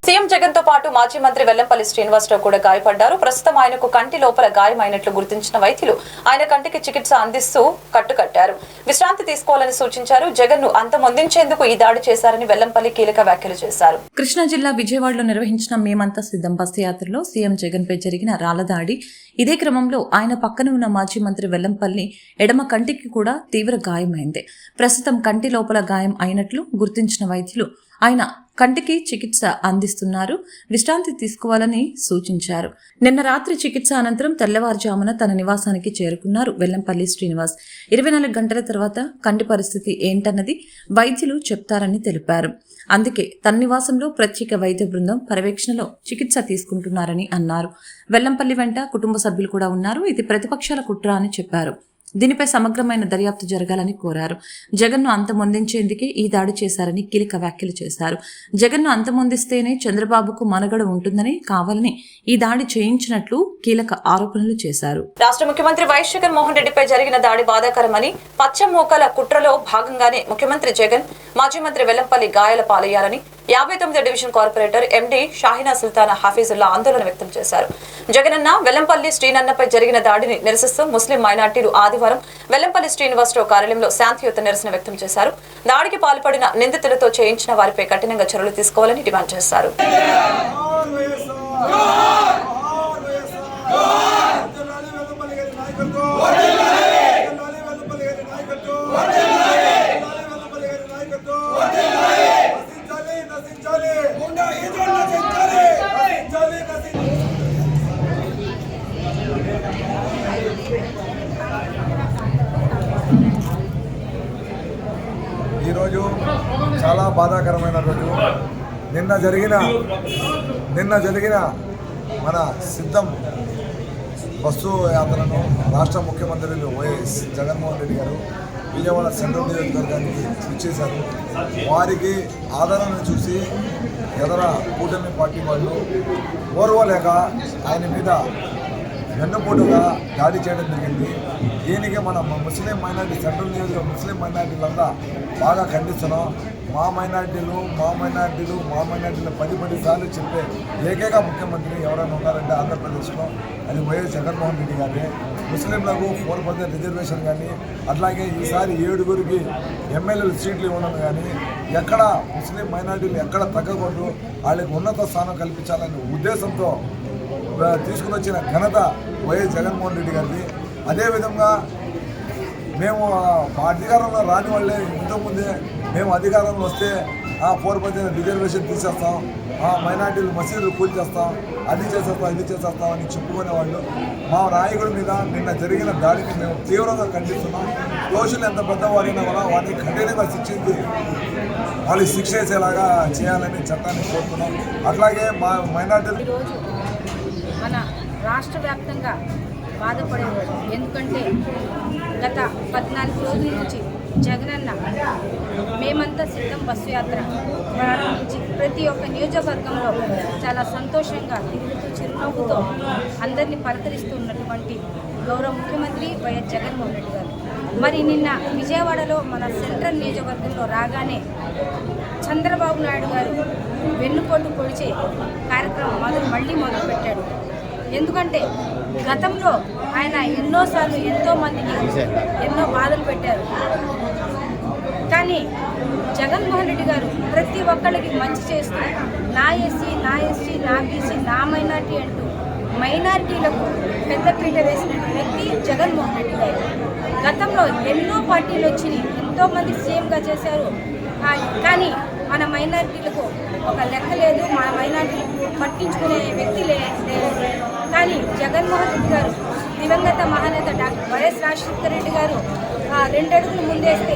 సీఎం జగన్ తో పాటు మాజీ మంత్రి వెల్లంపల్లి శ్రీనివాసరావు కూడా గాయపడ్డారు. ప్రస్తుతం ఆయనకు కంటి లోపల గాయమైనట్లు గుర్తించిన వైద్యులు ఆయన కంటికి చికిత్స అందిస్తూ కట్టుకట్టారు. విశ్రాంతి తీసుకోవాలని సూచించారు. జగన్ ను అంతమొందించేందుకు ఈ దాడి చేశారని వెల్లంపల్లి కీలక వ్యాఖ్యలు చేశారు. కృష్ణా జిల్లా విజయవాడలో నిర్వహించిన మేమంతా సిద్ధం బస్సు యాత్రలో సీఎం జగన్ పై జరిగిన రాళ్లదాడి. ఇదే క్రమంలో ఆయన పక్కన ఉన్న మాజీ మంత్రి వెల్లంపల్లి ఎడమ కంటికి కూడా తీవ్ర గాయమైంది. ప్రస్తుతం కంటి లోపల గాయం అయినట్లు గుర్తించిన వైద్యులు ఆయన కంటికి చికిత్స అందిస్తున్నారు. విశ్రాంతి తీసుకోవాలని సూచించారు. నిన్న రాత్రి చికిత్స అనంతరం తెల్లవారుజామున తన నివాసానికి చేరుకున్నారు వెల్లంపల్లి శ్రీనివాస్. 24 గంటల తర్వాత కంటి పరిస్థితి ఏంటన్నది వైద్యులు చెప్తారని తెలిపారు. అందుకే తన నివాసంలో ప్రత్యేక వైద్య బృందం పర్యవేక్షణలో చికిత్స తీసుకుంటున్నారని అన్నారు. వెల్లంపల్లి వెంట కుటుంబ సభ్యులు కూడా ఉన్నారు. ఇది ప్రతిపక్షాల కుట్ర అని చెప్పారు. దీనిపై సమగ్రమైన దర్యాప్తు జరగాలని కోరారు. జగన్ను అంతమొందించేందుకే ఈ దాడి చేశారని కీలక వ్యాఖ్యలు చేశారు. జగన్ను అంతమొందిస్తేనే చంద్రబాబుకు మనుగడ ఉంటుందని కావాలని ఈ దాడి చేయించినట్లు కీలక ఆరోపణలు చేశారు. రాష్ట్ర ముఖ్యమంత్రి వైఎస్ జగన్మోహన్ రెడ్డిపై జరిగిన దాడి బాధాకరమని, పచ్చమూకల కుట్రలో భాగంగానే ముఖ్యమంత్రి జగన్ మాజీ మంత్రి వెల్లంపల్లి గాయాల పాలయ్యారని 59వ division corporator MD Shahina Sultana Hafeezullah ఆందోళన వ్యక్తం చేశారు. జగనన్న వెల్లంపల్లి శ్రీనన్నపై జరిగిన దాడిని నిరసిస్తూ ముస్లిం మైనార్టీలు ఆదివారం వెల్లంపల్లి శ్రీనివాసరావు కార్యాలయంలో శాంతియుత నిరసన వ్యక్తం చేశారు. దాడికి పాల్పడిన నిందితులతో చేయించిన వారిపై కఠినంగా చర్యలు తీసుకోవాలని డిమాండ్ చేశారు. ఈరోజు చాలా బాధాకరమైన రోజు. నిన్న జరిగిన మన సిద్ధం బస్సు యాత్రను రాష్ట్ర ముఖ్యమంత్రులు వైఎస్ జగన్మోహన్ రెడ్డి గారు విజయవాడ సెంట్రల్ నియోజకవర్గానికి ఇచ్చేశారు. వారికి ఆదరణను చూసి ఎదర కూటమి పార్టీ వాళ్ళు ఓర్వలేక ఆయన మీద వెన్నుపోటుగా దాడి చేయడం జరిగింది. దీనికి మన ముస్లిం మైనార్టీ సెంట్రల్ నియోజకవర్గం ముస్లిం మైనార్టీలంతా బాగా ఖండిస్తున్నాం. మా మైనార్టీలు 10 సార్లు చెప్పే ఏకైక ముఖ్యమంత్రి ఎవరైనా ఉన్నారంటే ఆంధ్రప్రదేశ్లో అది వైఎస్ జగన్మోహన్ రెడ్డి గారే. ముస్లింలకు 4% రిజర్వేషన్ కానీ, అట్లాగే ఈసారి 7గురికి ఎమ్మెల్యేలు సీట్లు ఇవ్వడం కానీ, ఎక్కడ ముస్లిం మైనార్టీలు ఎక్కడ తగ్గకూడదు, వాళ్ళకి ఉన్నత స్థానం కల్పించాలనే ఉద్దేశంతో తీసుకుని వచ్చిన ఘనత వైఎస్ జగన్మోహన్ రెడ్డి గారిది. అదేవిధంగా మేము అధికారంలో రాని వాళ్ళే ఇంతకుముందే మేము అధికారంలో వస్తే 4% రిజర్వేషన్ తీసేస్తాం, మైనార్టీలు మసీదులు కూల్చేస్తాం, అది చేసేస్తాం అని చెప్పుకునేవాళ్ళు. మా నాయకుడి మీద నిన్న జరిగిన దాడిని మేము తీవ్రంగా ఖండిస్తున్నాం. దోషులు ఎంత పెద్దవారైనా కూడా వాటిని కఠినంగా శిక్షించి వాళ్ళు శిక్ష చేసేలాగా చేయాలని చట్టాన్ని కోరుతున్నాం. అట్లాగే మా మైనార్టీలు మన రాష్ట్ర వ్యాప్తంగా బాధపడేవాడు. ఎందుకంటే గత 14 రోజుల నుంచి జగనన్న మేమంతా సిద్ధం బస్సు యాత్ర ప్రారంభించి ప్రతి ఒక్క నియోజకవర్గంలో చాలా సంతోషంగా తిరుగుతూ చిరునవ్వుతో అందరినీ పలకరిస్తున్నటువంటి గౌరవ ముఖ్యమంత్రి వైఎస్ జగన్మోహన్ రెడ్డి గారు మరి నిన్న విజయవాడలో మన సెంట్రల్ నియోజకవర్గంలో రాగానే చంద్రబాబు నాయుడు గారు వెన్నుపోటు పొడిచే కార్యక్రమం మళ్ళీ మొదలుపెట్టాడు. ఎందుకంటే గతంలో ఆయన ఎన్నోసార్లు ఎంతోమందికి ఎన్నో బాధలు పెట్టారు. కానీ జగన్మోహన్ రెడ్డి గారు ప్రతి ఒక్కళ్ళకి మంచి చేస్తూ నా ఎస్సీ, నా ఎస్టీ, నా బీసీ, నా మైనార్టీ అంటూ మైనారిటీలకు పెద్దపీట వేసిన వ్యక్తి జగన్మోహన్ రెడ్డి గారు. గతంలో ఎన్నో పార్టీలు వచ్చినాయి, ఎంతోమంది సీఎంగా చేశారు. కానీ మన మైనారిటీలకు ఒక లెక్క లేదు, మన మైనారిటీలకు పట్టించుకునే వ్యక్తి లేదు. కానీ జగన్మోహన్ రెడ్డి గారు, దివంగత మహానేత డాక్టర్ వైఎస్ రాజశేఖర రెడ్డి గారు 2 అడుగులు ముందేస్తే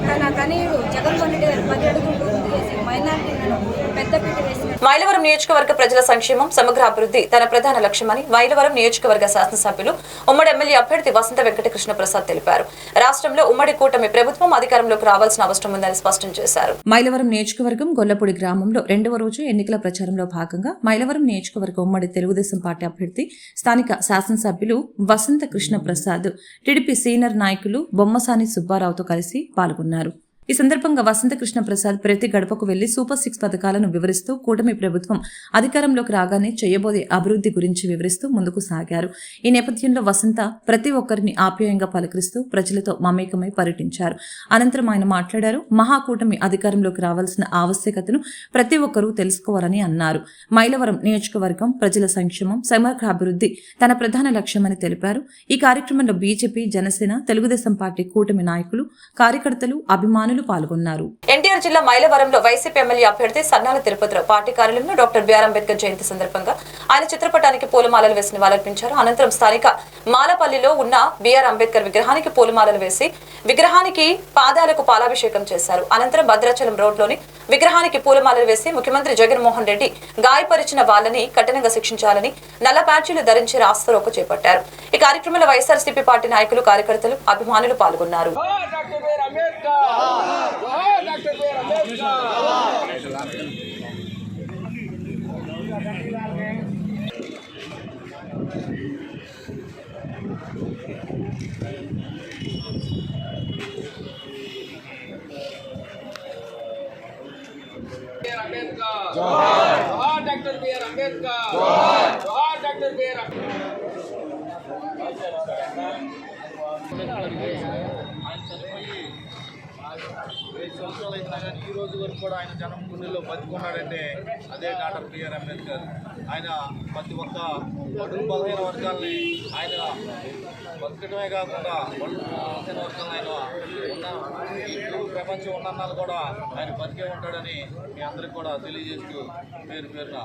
తన తనయుడు జగన్మోహన్ రెడ్డి గారు 10 అడుగులు ముందు వేసి మైనారిటీలను పెద్దపీట వేసిన మైలవరం నియోజకవర్గ ప్రజల సంక్షేమం సమగ్ర అభివృద్ధి తన ప్రధాన లక్ష్యమని మైలవరం నియోజకవర్గ శాసనసభ్యులు ఉమ్మడి ఎమ్మెల్యే అభ్యర్థి వసంత వెంకటకృష్ణ ప్రసాద్ తెలిపారు. రాష్ట్రంలో ఉమ్మడి కూటమి ప్రభుత్వం అధికారంలోకి రావాల్సిన అవసరం ఉందని స్పష్టం చేశారు. మైలవరం నియోజకవర్గం గొల్లపూడి గ్రామంలో 2వ రోజు ఎన్నికల ప్రచారంలో భాగంగా మైలవరం నియోజకవర్గ ఉమ్మడి తెలుగుదేశం పార్టీ అభ్యర్థి స్థానిక శాసనసభ్యులు వసంత కృష్ణ ప్రసాద్ టీడీపీ సీనియర్ నాయకులు బొమ్మసాని సుబ్బారావుతో కలిసి పాల్గొన్నారు. ఈ సందర్భంగా వసంత కృష్ణ ప్రసాద్ ప్రతి గడపకు వెళ్లి సూపర్ 6 పథకాలను వివరిస్తూ కూటమి ప్రభుత్వం అధికారంలోకి రాగానే చేయబోయే అభివృద్ధి గురించి వివరిస్తూ ముందుకు సాగారు. ఈ నేపథ్యంలో వసంత ప్రతి ఒక్కరిని ఆప్యాయంగా పలకరిస్తూ ప్రజలతో మమేకమై పర్యటించారు. అనంతరం ఆయన మాట్లాడారు. మహాకూటమి అధికారంలోకి రావాల్సిన ఆవశ్యకతను ప్రతి ఒక్కరూ తెలుసుకోవాలని అన్నారు. మైలవరం నియోజకవర్గం ప్రజల సంక్షేమం సమగ్ర అభివృద్ధి తన ప్రధాన లక్ష్యమని తెలిపారు. ఈ కార్యక్రమంలో బీజేపీ, జనసేన, తెలుగుదేశం పార్టీ కూటమి నాయకులు, కార్యకర్తలు, అభిమానులు పాల్గొన్నారు. ఎన్టీఆర్ జిల్లా మైలవరంలో వైసీపీ ఎమ్మెల్యే అభ్యర్థి సన్నాల తిరుపతిరావు పార్టీ కార్యాలయంలో డాక్టర్ బిఆర్ అంబేద్కర్ జయంతి సందర్భంగా ఆయన చిత్రపటానికి పూలమాలలు వేసి నివాళులర్పించారు. అనంతరం స్థానిక మాలపల్లిలో ఉన్న బిఆర్ అంబేద్కర్ విగ్రహానికి పూలమాలలు వేసి విగ్రహానికి పాదాలకు పాలాభిషేకం చేశారు. అనంతరం భద్రాచలం రోడ్లోని విగ్రహానికి పూలమాలలు వేసి ముఖ్యమంత్రి జగన్మోహన్ రెడ్డి గాయపరిచిన వాళ్ళని కఠినంగా శిక్షించాలని నల్ల ప్యాడ్జీలు ధరించి రాస్తారోకో చేపట్టారు. ఈ కార్యక్రమంలో వైఎస్ఆర్సీపీ పార్టీ నాయకులు, కార్యకర్తలు, అభిమానులు పాల్గొన్నారు. Doctor BR Ambedkar, doctor BR సంవత్సరాలు అయినా కానీ ఈ రోజు వరకు కూడా ఆయన జనం గుండెల్లో బతికున్నాడంటే అదే డాక్టర్ బిఆర్ అంబేద్కర్. ఆయన ప్రతి ఒక్క బడుగు బలహీన వర్గాల్ని ఆయన బతకడమే కాకుండా బలహీన వర్గాలను ఆయన ఉన్న ఈ ప్రపంచం ఉన్నన్నాళ్ళు కూడా ఆయన బతికే ఉంటాడని మీ అందరికి కూడా తెలియజేస్తూ పేరు పేరున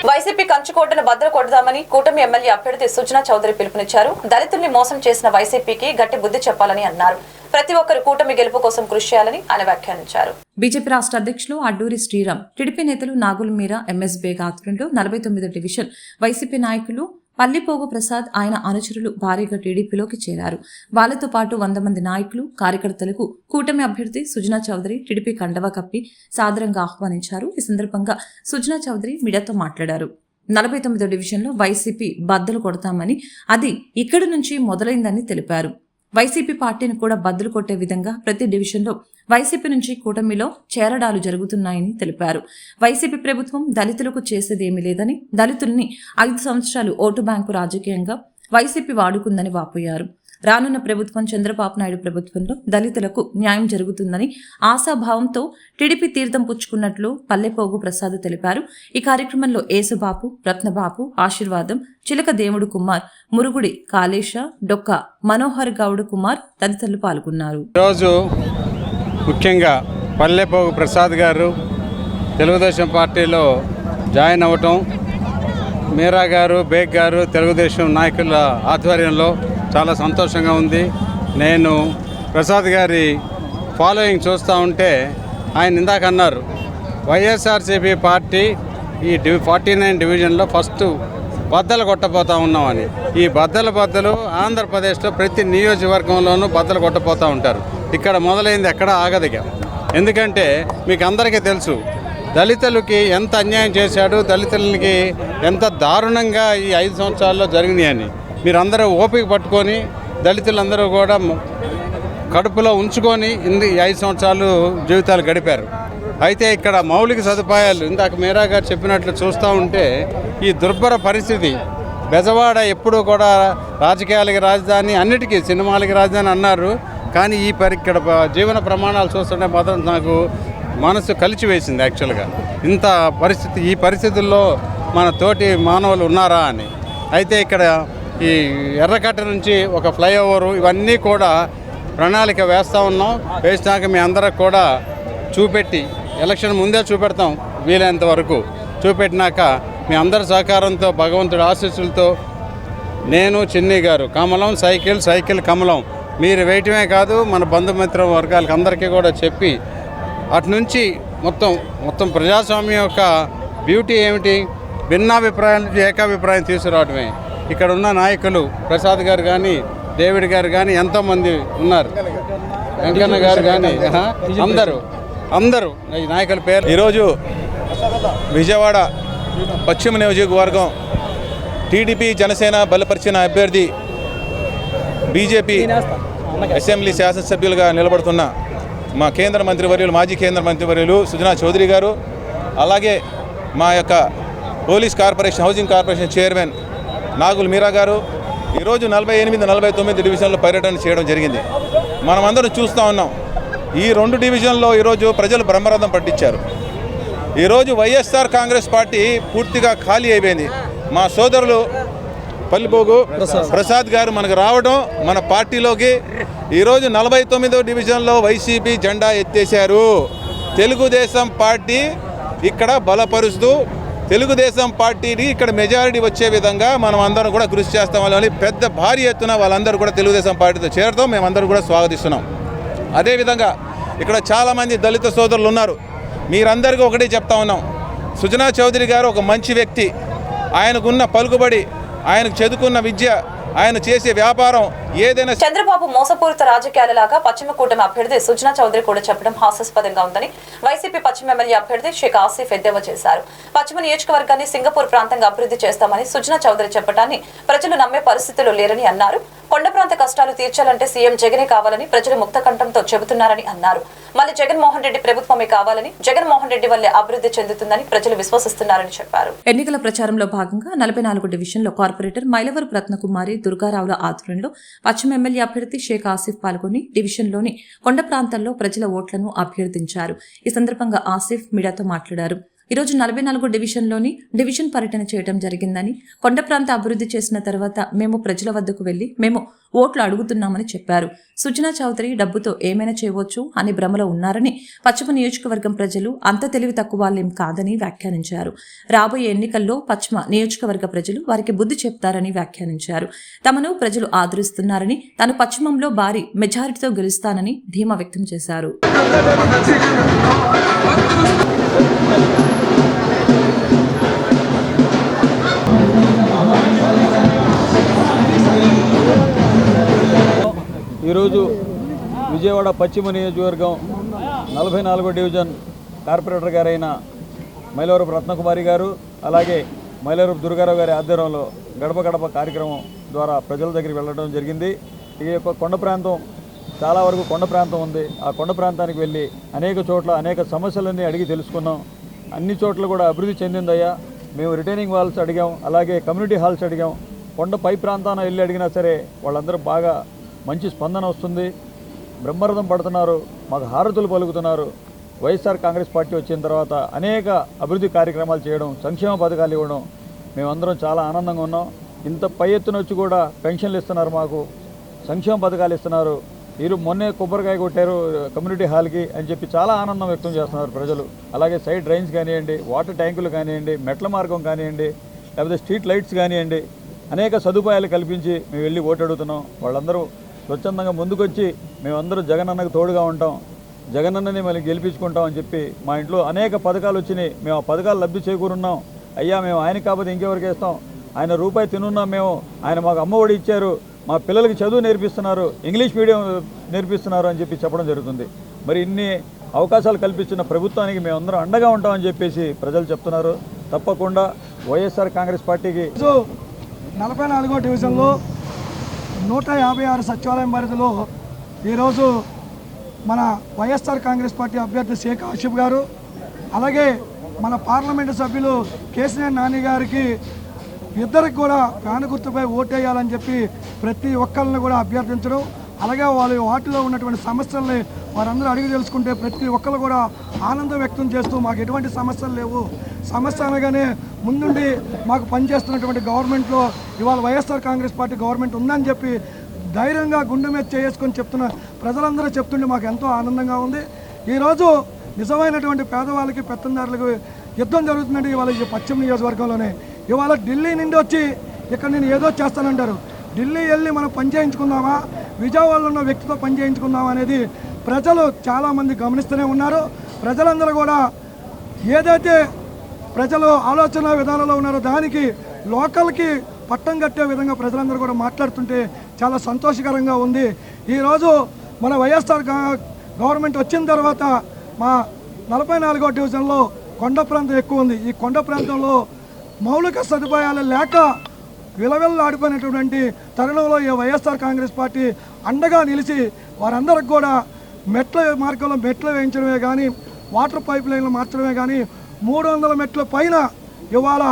వైసీపీ కంచుకోటను బద్దలు కొడదామని కూటమి ఎమ్మెల్యే అభ్యర్థి సుజనా చౌదరి పిలుపునిచ్చారు. దళితుల్ని మోసం చేసిన వైసీపీకి గట్టి బుద్ధి చెప్పాలని అన్నారు. ప్రతి ఒక్కరు కూటమి గెలుపు కోసం కృషి చేయాలని ఆయన వ్యాఖ్యానించారు. బీజేపీ రాష్ట్ర అధ్యక్షులు అడ్డూరి శ్రీరామ్, టీడీపీ నేతలు నాగుల్ మీరా, ఎంఎస్ బేగ్ ఆధ్వర్యంలో 49వ డివిజన్ వైసీపీ నాయకులు పల్లిపోగు ప్రసాద్, ఆయన అనుచరులు భారీగా టీడీపీలోకి చేరారు. వాళ్లతో పాటు 100 మంది నాయకులు, కార్యకర్తలకు కూటమి అభ్యర్థి సుజనా చౌదరి టీడీపీ కండవా కప్పి సాదరంగా ఆహ్వానించారు. ఈ సందర్భంగా సుజనా చౌదరి మీడియాతో మాట్లాడారు. 49వ డివిజన్లో వైసీపీ బద్దలు కొడతామని, అది ఇక్కడి నుంచి మొదలైందని తెలిపారు. వైసీపీ పార్టీని కూడా బద్దలు కొట్టే విధంగా ప్రతి డివిజన్లో వైసీపీ నుంచి కూటమిలో చేరడాలు జరుగుతున్నాయని తెలిపారు. వైసీపీ ప్రభుత్వం దళితులకు చేసేదేమీ లేదని, దళితుల్ని 5 సంవత్సరాలు ఓటు బ్యాంకు రాజకీయంగా వైసీపీ వాడుకుందని వాపోయారు. రానున్న ప్రభుత్వం చంద్రబాబు నాయుడు ప్రభుత్వంలో దళితులకు న్యాయం జరుగుతుందని ఆశాభావంతో టీడీపీ తీర్థం పుచ్చుకున్నట్లు పల్లెపోగు ప్రసాద్ తెలిపారు. ఈ కార్యక్రమంలో ఏసుబాబు, రత్నబాబు, ఆశీర్వాదం, చిలక దేవుడు కుమార్, మురుగుడి కాళేశ, డొక్క మనోహర్ గౌడ్ కుమార్ తదితరులు పాల్గొన్నారు. ఈరోజు ముఖ్యంగా పల్లెపోగు ప్రసాద్ గారు తెలుగుదేశం పార్టీలో జాయిన్ అవ్వటం, మీరా గారు, బేగ్ గారు తెలుగుదేశం నాయకుల ఆధ్వర్యంలో చాలా సంతోషంగా ఉంది. నేను ప్రసాద్ గారి ఫాలోయింగ్ చూస్తూ ఉంటే ఆయన ఇందాక అన్నారు, వైఎస్ఆర్సీపీ పార్టీ ఈ 49 డివిజన్లో ఫస్ట్ బద్దలు కొట్టపోతూ ఉన్నామని. ఈ బద్దలు ఆంధ్రప్రదేశ్లో ప్రతి నియోజకవర్గంలోనూ బద్దలు కొట్టపోతూ ఉంటారు. ఇక్కడ మొదలైంది ఎక్కడ ఆగదిగా. ఎందుకంటే మీకు అందరికీ తెలుసు, దళితులకి ఎంత అన్యాయం చేశాడు, దళితులకి ఎంత దారుణంగా ఈ 5 సంవత్సరాల్లో జరిగినాయని మీరందరూ ఓపిక పట్టుకొని దళితులందరూ కూడా కడుపులో ఉంచుకొని ఈ 5 సంవత్సరాలు జీవితాలు గడిపారు. అయితే ఇక్కడ మౌలిక సదుపాయాలు ఇందాక మీరా గారు చెప్పినట్లు చూస్తూ ఉంటే ఈ దుర్భర పరిస్థితి, బెజవాడ ఎప్పుడూ కూడా రాజకీయాలకి రాజధాని, అన్నిటికీ సినిమాలకి రాజధాని అన్నారు. కానీ ఇక్కడ జీవన ప్రమాణాలు చూస్తుంటే మాత్రం నాకు మనసు కలిచివేసింది యాక్చువల్గా. ఈ పరిస్థితుల్లో మన తోటి మానవులు ఉన్నారా అని. అయితే ఇక్కడ ఈ ఎర్రకట్ట నుంచి ఒక ఫ్లైఓవరు ఇవన్నీ కూడా ప్రణాళిక వేసినాక మీ అందరికి కూడా చూపెట్టి ఎలక్షన్ ముందే చూపెడతాం, వీలైనంత వరకు చూపెట్టినాక మీ అందరి సహకారంతో భగవంతుడి ఆశీస్సులతో నేను చిన్ని గారు కమలం సైకిల్ కమలం మీరు వేయటమే కాదు మన బంధుమిత్ర వర్గాలకు అందరికీ కూడా చెప్పి అటు నుంచి మొత్తం ప్రజాస్వామ్యం యొక్క బ్యూటీ ఏమిటి, భిన్నాభిప్రాయాల నుంచి ఏకాభిప్రాయం తీసుకురావడమే. ఇక్కడ ఉన్న నాయకులు ప్రసాద్ గారు కానీ డేవిడ్ గారు కానీ ఎంతోమంది ఉన్నారు, వెంకన్న గారు కానీ అందరూ ఈ నాయకుల పేరు. ఈరోజు విజయవాడ పశ్చిమ నియోజకవర్గం టీడీపీ జనసేన బలపరిచిన అభ్యర్థి బీజేపీ అసెంబ్లీ శాసనసభ్యులుగా నిలబడుతున్న మా కేంద్ర మంత్రివర్యులు మాజీ కేంద్ర మంత్రివర్యులు సుజనా చౌదరి గారు, అలాగే మా యొక్క police corporation housing corporation chairman Nagul Meera గారు ఈరోజు 48-49 డివిజన్లో పర్యటన చేయడం జరిగింది. మనమందరం చూస్తూ ఉన్నాం. ఈ 2 డివిజన్లో ఈరోజు ప్రజలు బ్రహ్మరథం పట్టించారు. ఈరోజు వైఎస్ఆర్ కాంగ్రెస్ పార్టీ పూర్తిగా ఖాళీ అయిపోయింది. మా సోదరులు పల్లిపోగు ప్రసాద్ గారు మనకు రావడం మన పార్టీలోకి ఈరోజు 49వ డివిజన్లో వైసీపీ జెండా ఎత్తేశారు. తెలుగుదేశం పార్టీ ఇక్కడ బలపరుస్తూ తెలుగుదేశం పార్టీని ఇక్కడ మెజారిటీ వచ్చే విధంగా మనం అందరం కూడా కృషి చేస్తామని పెద్ద భారీ ఎత్తున వాళ్ళందరూ కూడా తెలుగుదేశం పార్టీతో చేరడం మేమందరం కూడా స్వాగతిస్తున్నాం. అదేవిధంగా ఇక్కడ చాలామంది దళిత సోదరులు ఉన్నారు. మీరందరికీ ఒకటే చెప్తా ఉన్నాం, సుజనా చౌదరి గారు ఒక మంచి వ్యక్తి. ఆయనకున్న పలుకుబడి, ఆయనకు చదువుకున్న విద్య, ఆయన చేసే వ్యాపారం ఏదైనా. చంద్రబాబు మోసపూరిత రాజకీయాలలాగా పశ్చిమ కూటమి అభ్యర్థి సుజనా చౌదరి కూడా చెప్పడం హాస్యాస్పదంగా ఉందని వైసీపీ పశ్చిమ ఎమ్మెల్యే అభ్యర్థి షేక్ ఆసిఫ్ ఎద్దేవా చేశారు. పశ్చిమ నియోజకవర్గాన్ని సింగపూర్ ప్రాంతంగా అభివృద్ధి చేస్తామని సుజనా చౌదరి చెప్పడాన్ని ప్రజలు నమ్మే పరిస్థితులు లేరని అన్నారు. కొండ ప్రాంత కష్టాలు తీర్చాలంటే సీఎం జగనే కావాలని ప్రజలు ముక్త కంఠంతో చెబుతున్నారని అన్నారు. మళ్ళీ జగన్మోహన్ రెడ్డి ప్రభుత్వమే కావాలని, జగన్మోహన్ రెడ్డి వల్లే అభివృద్ధి చెందుతుందని ప్రజలు విశ్వసిస్తున్నారని చెప్పారు. ఎన్నికల ప్రచారంలో భాగంగా 44 డివిజన్లో కార్పొరేటర్ మైలవరపు రత్నకుమారి దుర్గారావుల ఆధ్వర్యంలో పశ్చిమ ఎమ్మెల్యే అభ్యర్థి షేక్ ఆసిఫ్ పాల్గొని డివిజన్లోని కొండ ప్రాంతాల్లో ప్రజల ఓట్లను అభ్యర్థించారు. ఈ సందర్భంగా ఆసిఫ్ మీడియాతో మాట్లాడారు. ఈరోజు 44 డివిజన్లోని డివిజన్ పర్యటన చేయడం జరిగిందని, కొండ ప్రాంత అభివృద్ధి చేసిన తర్వాత మేము ప్రజల వద్దకు వెళ్లి మేము ఓట్లు అడుగుతున్నామని చెప్పారు. సుజనా చౌదరి డబ్బుతో ఏమైనా చేయవచ్చు అని భ్రమలో ఉన్నారని, పశ్చిమ నియోజకవర్గం ప్రజలు అంత తెలివి తక్కువ వాళ్ళేం కాదని వ్యాఖ్యానించారు. రాబోయే ఎన్నికల్లో పశ్చిమ నియోజకవర్గ ప్రజలు వారికి బుద్ధి చెప్తారని వ్యాఖ్యానించారు. తమను ప్రజలు ఆదరిస్తున్నారని, తాను పశ్చిమంలో భారీ మెజారిటీతో గెలుస్తానని ధీమా వ్యక్తం చేశారు. ఈరోజు విజయవాడ పశ్చిమ నియోజకవర్గం 44వ డివిజన్ కార్పొరేటర్ గారైన మైలవరపు రత్నకుమారి గారు, అలాగే మైలవరపు దుర్గారావు గారి ఆధ్వర్యంలో గడప గడప కార్యక్రమం ద్వారా ప్రజల దగ్గరికి వెళ్ళడం జరిగింది. ఈ యొక్క కొండ ప్రాంతం చాలా వరకు కొండ ప్రాంతం ఉంది. ఆ కొండ ప్రాంతానికి వెళ్ళి అనేక చోట్ల అనేక సమస్యలన్నీ అడిగి తెలుసుకున్నాం. అన్ని చోట్ల కూడా అభివృద్ధి చెందిందయ్యా. మేము రిటైనింగ్ వాల్స్ అడిగాం, అలాగే కమ్యూనిటీ హాల్స్ అడిగాం. కొండ పై ప్రాంతాన వెళ్ళి అడిగినా సరే వాళ్ళందరూ బాగా మంచి స్పందన వస్తుంది, బ్రహ్మరథం పడుతున్నారు, మాకు హారతులు పలుకుతున్నారు. వైఎస్ఆర్ కాంగ్రెస్ పార్టీ వచ్చిన తర్వాత అనేక అభివృద్ధి కార్యక్రమాలు చేయడం, సంక్షేమ పథకాలు ఇవ్వడం మేమందరం చాలా ఆనందంగా ఉన్నాం. ఇంత పై ఎత్తున వచ్చి కూడా పెన్షన్లు ఇస్తున్నారు, మాకు సంక్షేమ పథకాలు ఇస్తున్నారు. మొన్నే కొబ్బరికాయ కొట్టారు కమ్యూనిటీ హాల్కి అని చెప్పి చాలా ఆనందం వ్యక్తం చేస్తున్నారు ప్రజలు. అలాగే సైడ్ డ్రైన్స్ కానివ్వండి, వాటర్ ట్యాంకులు కానివ్వండి, మెట్ల మార్గం కానివ్వండి, లేకపోతే స్ట్రీట్ లైట్స్ కానివ్వండి, అనేక సదుపాయాలు కల్పించి మేము వెళ్ళి ఓటు అడుగుతున్నాం. వాళ్ళందరూ స్వచ్ఛందంగా ముందుకొచ్చి మేమందరూ జగనన్నకు తోడుగా ఉంటాం, జగనన్నని మళ్ళీ గెలిపించుకుంటాం అని చెప్పి మా ఇంట్లో అనేక పథకాలు వచ్చినాయి. మేము ఆ పథకాలు లబ్ధి చేకూరున్నాం. అయ్యా మేము ఆయన కాకపోతే ఇంకెవరికి వేస్తాం, ఆయన రూపాయి తినున్నాం మేము, ఆయన మాకు అమ్మఒడి ఇచ్చారు, మా పిల్లలకి చదువు నేర్పిస్తున్నారు, ఇంగ్లీష్ మీడియం నేర్పిస్తున్నారు అని చెప్పి చెప్పడం జరుగుతుంది. మరి ఇన్ని అవకాశాలు కల్పిస్తున్న ప్రభుత్వానికి మేమందరం అండగా ఉంటామని చెప్పేసి ప్రజలు చెప్తున్నారు. తప్పకుండా వైఎస్ఆర్ కాంగ్రెస్ పార్టీకి 44వ డివిజన్లో 156 సచివాలయం పరిధిలో ఈరోజు మన వైఎస్ఆర్ కాంగ్రెస్ పార్టీ అభ్యర్థి షేక్ ఆసిఫ్ గారు, అలాగే మన పార్లమెంటు సభ్యులు కేసీఆర్ నాని గారికి ఇద్దరికి కూడా ఫ్యాన్ గుర్తుపై ఓటేయాలని చెప్పి ప్రతి ఒక్కరిని కూడా అభ్యర్థించడం, అలాగే వాళ్ళ వాటిలో ఉన్నటువంటి సమస్యల్ని వారందరూ అడిగి తెలుసుకుంటే ప్రతి ఒక్కరు కూడా ఆనందం వ్యక్తం చేస్తూ మాకు ఎటువంటి సమస్యలు లేవు, సమస్య అనగానే ముందుండి మాకు పనిచేస్తున్నటువంటి గవర్నమెంట్లో ఇవాళ వైఎస్ఆర్ కాంగ్రెస్ పార్టీ గవర్నమెంట్ ఉందని చెప్పి ధైర్యంగా గుండె మీద చేసుకొని చెప్తున్న ప్రజలందరూ చెప్తుంటే మాకు ఎంతో ఆనందంగా ఉంది. ఈరోజు నిజమైనటువంటి పేదవాళ్ళకి పెత్తందారులకు యుద్ధం జరుగుతుందంటే ఇవాళ ఈ పశ్చిమ నియోజకవర్గంలోనే. ఇవాళ ఢిల్లీ నుండి వచ్చి ఇక్కడ నేను ఏదో చేస్తానంటారు. ఢిల్లీ వెళ్ళి మనం పని చేయించుకుందామా, విజయవాడలో ఉన్న వ్యక్తితో పని చేయించుకుందామా అనేది ప్రజలు చాలామంది గమనిస్తూనే ఉన్నారు. ప్రజలందరూ కూడా ఏదైతే ప్రజలు ఆలోచన విధానంలో ఉన్నారో దానికి లోకల్కి పట్టం కట్టే విధంగా ప్రజలందరూ కూడా మాట్లాడుతుంటే చాలా సంతోషకరంగా ఉంది. ఈరోజు మన వైఎస్ఆర్ గవర్నమెంట్ వచ్చిన తర్వాత మా 44వ డివిజన్లో కొండ ప్రాంతం ఎక్కువ ఉంది. ఈ కొండ ప్రాంతంలో మౌలిక సదుపాయాలు లేక విలవిల్లాడిపోయినటువంటి తరుణంలో ఈ వైఎస్ఆర్ కాంగ్రెస్ పార్టీ అండగా నిలిచి వారందరికి కూడా మెట్ల మార్గంలో మెట్లు వేయించడమే కానీ, వాటర్ పైప్ లైన్లు మార్చడమే కానీ 300 మెట్ల పైన ఇవాళ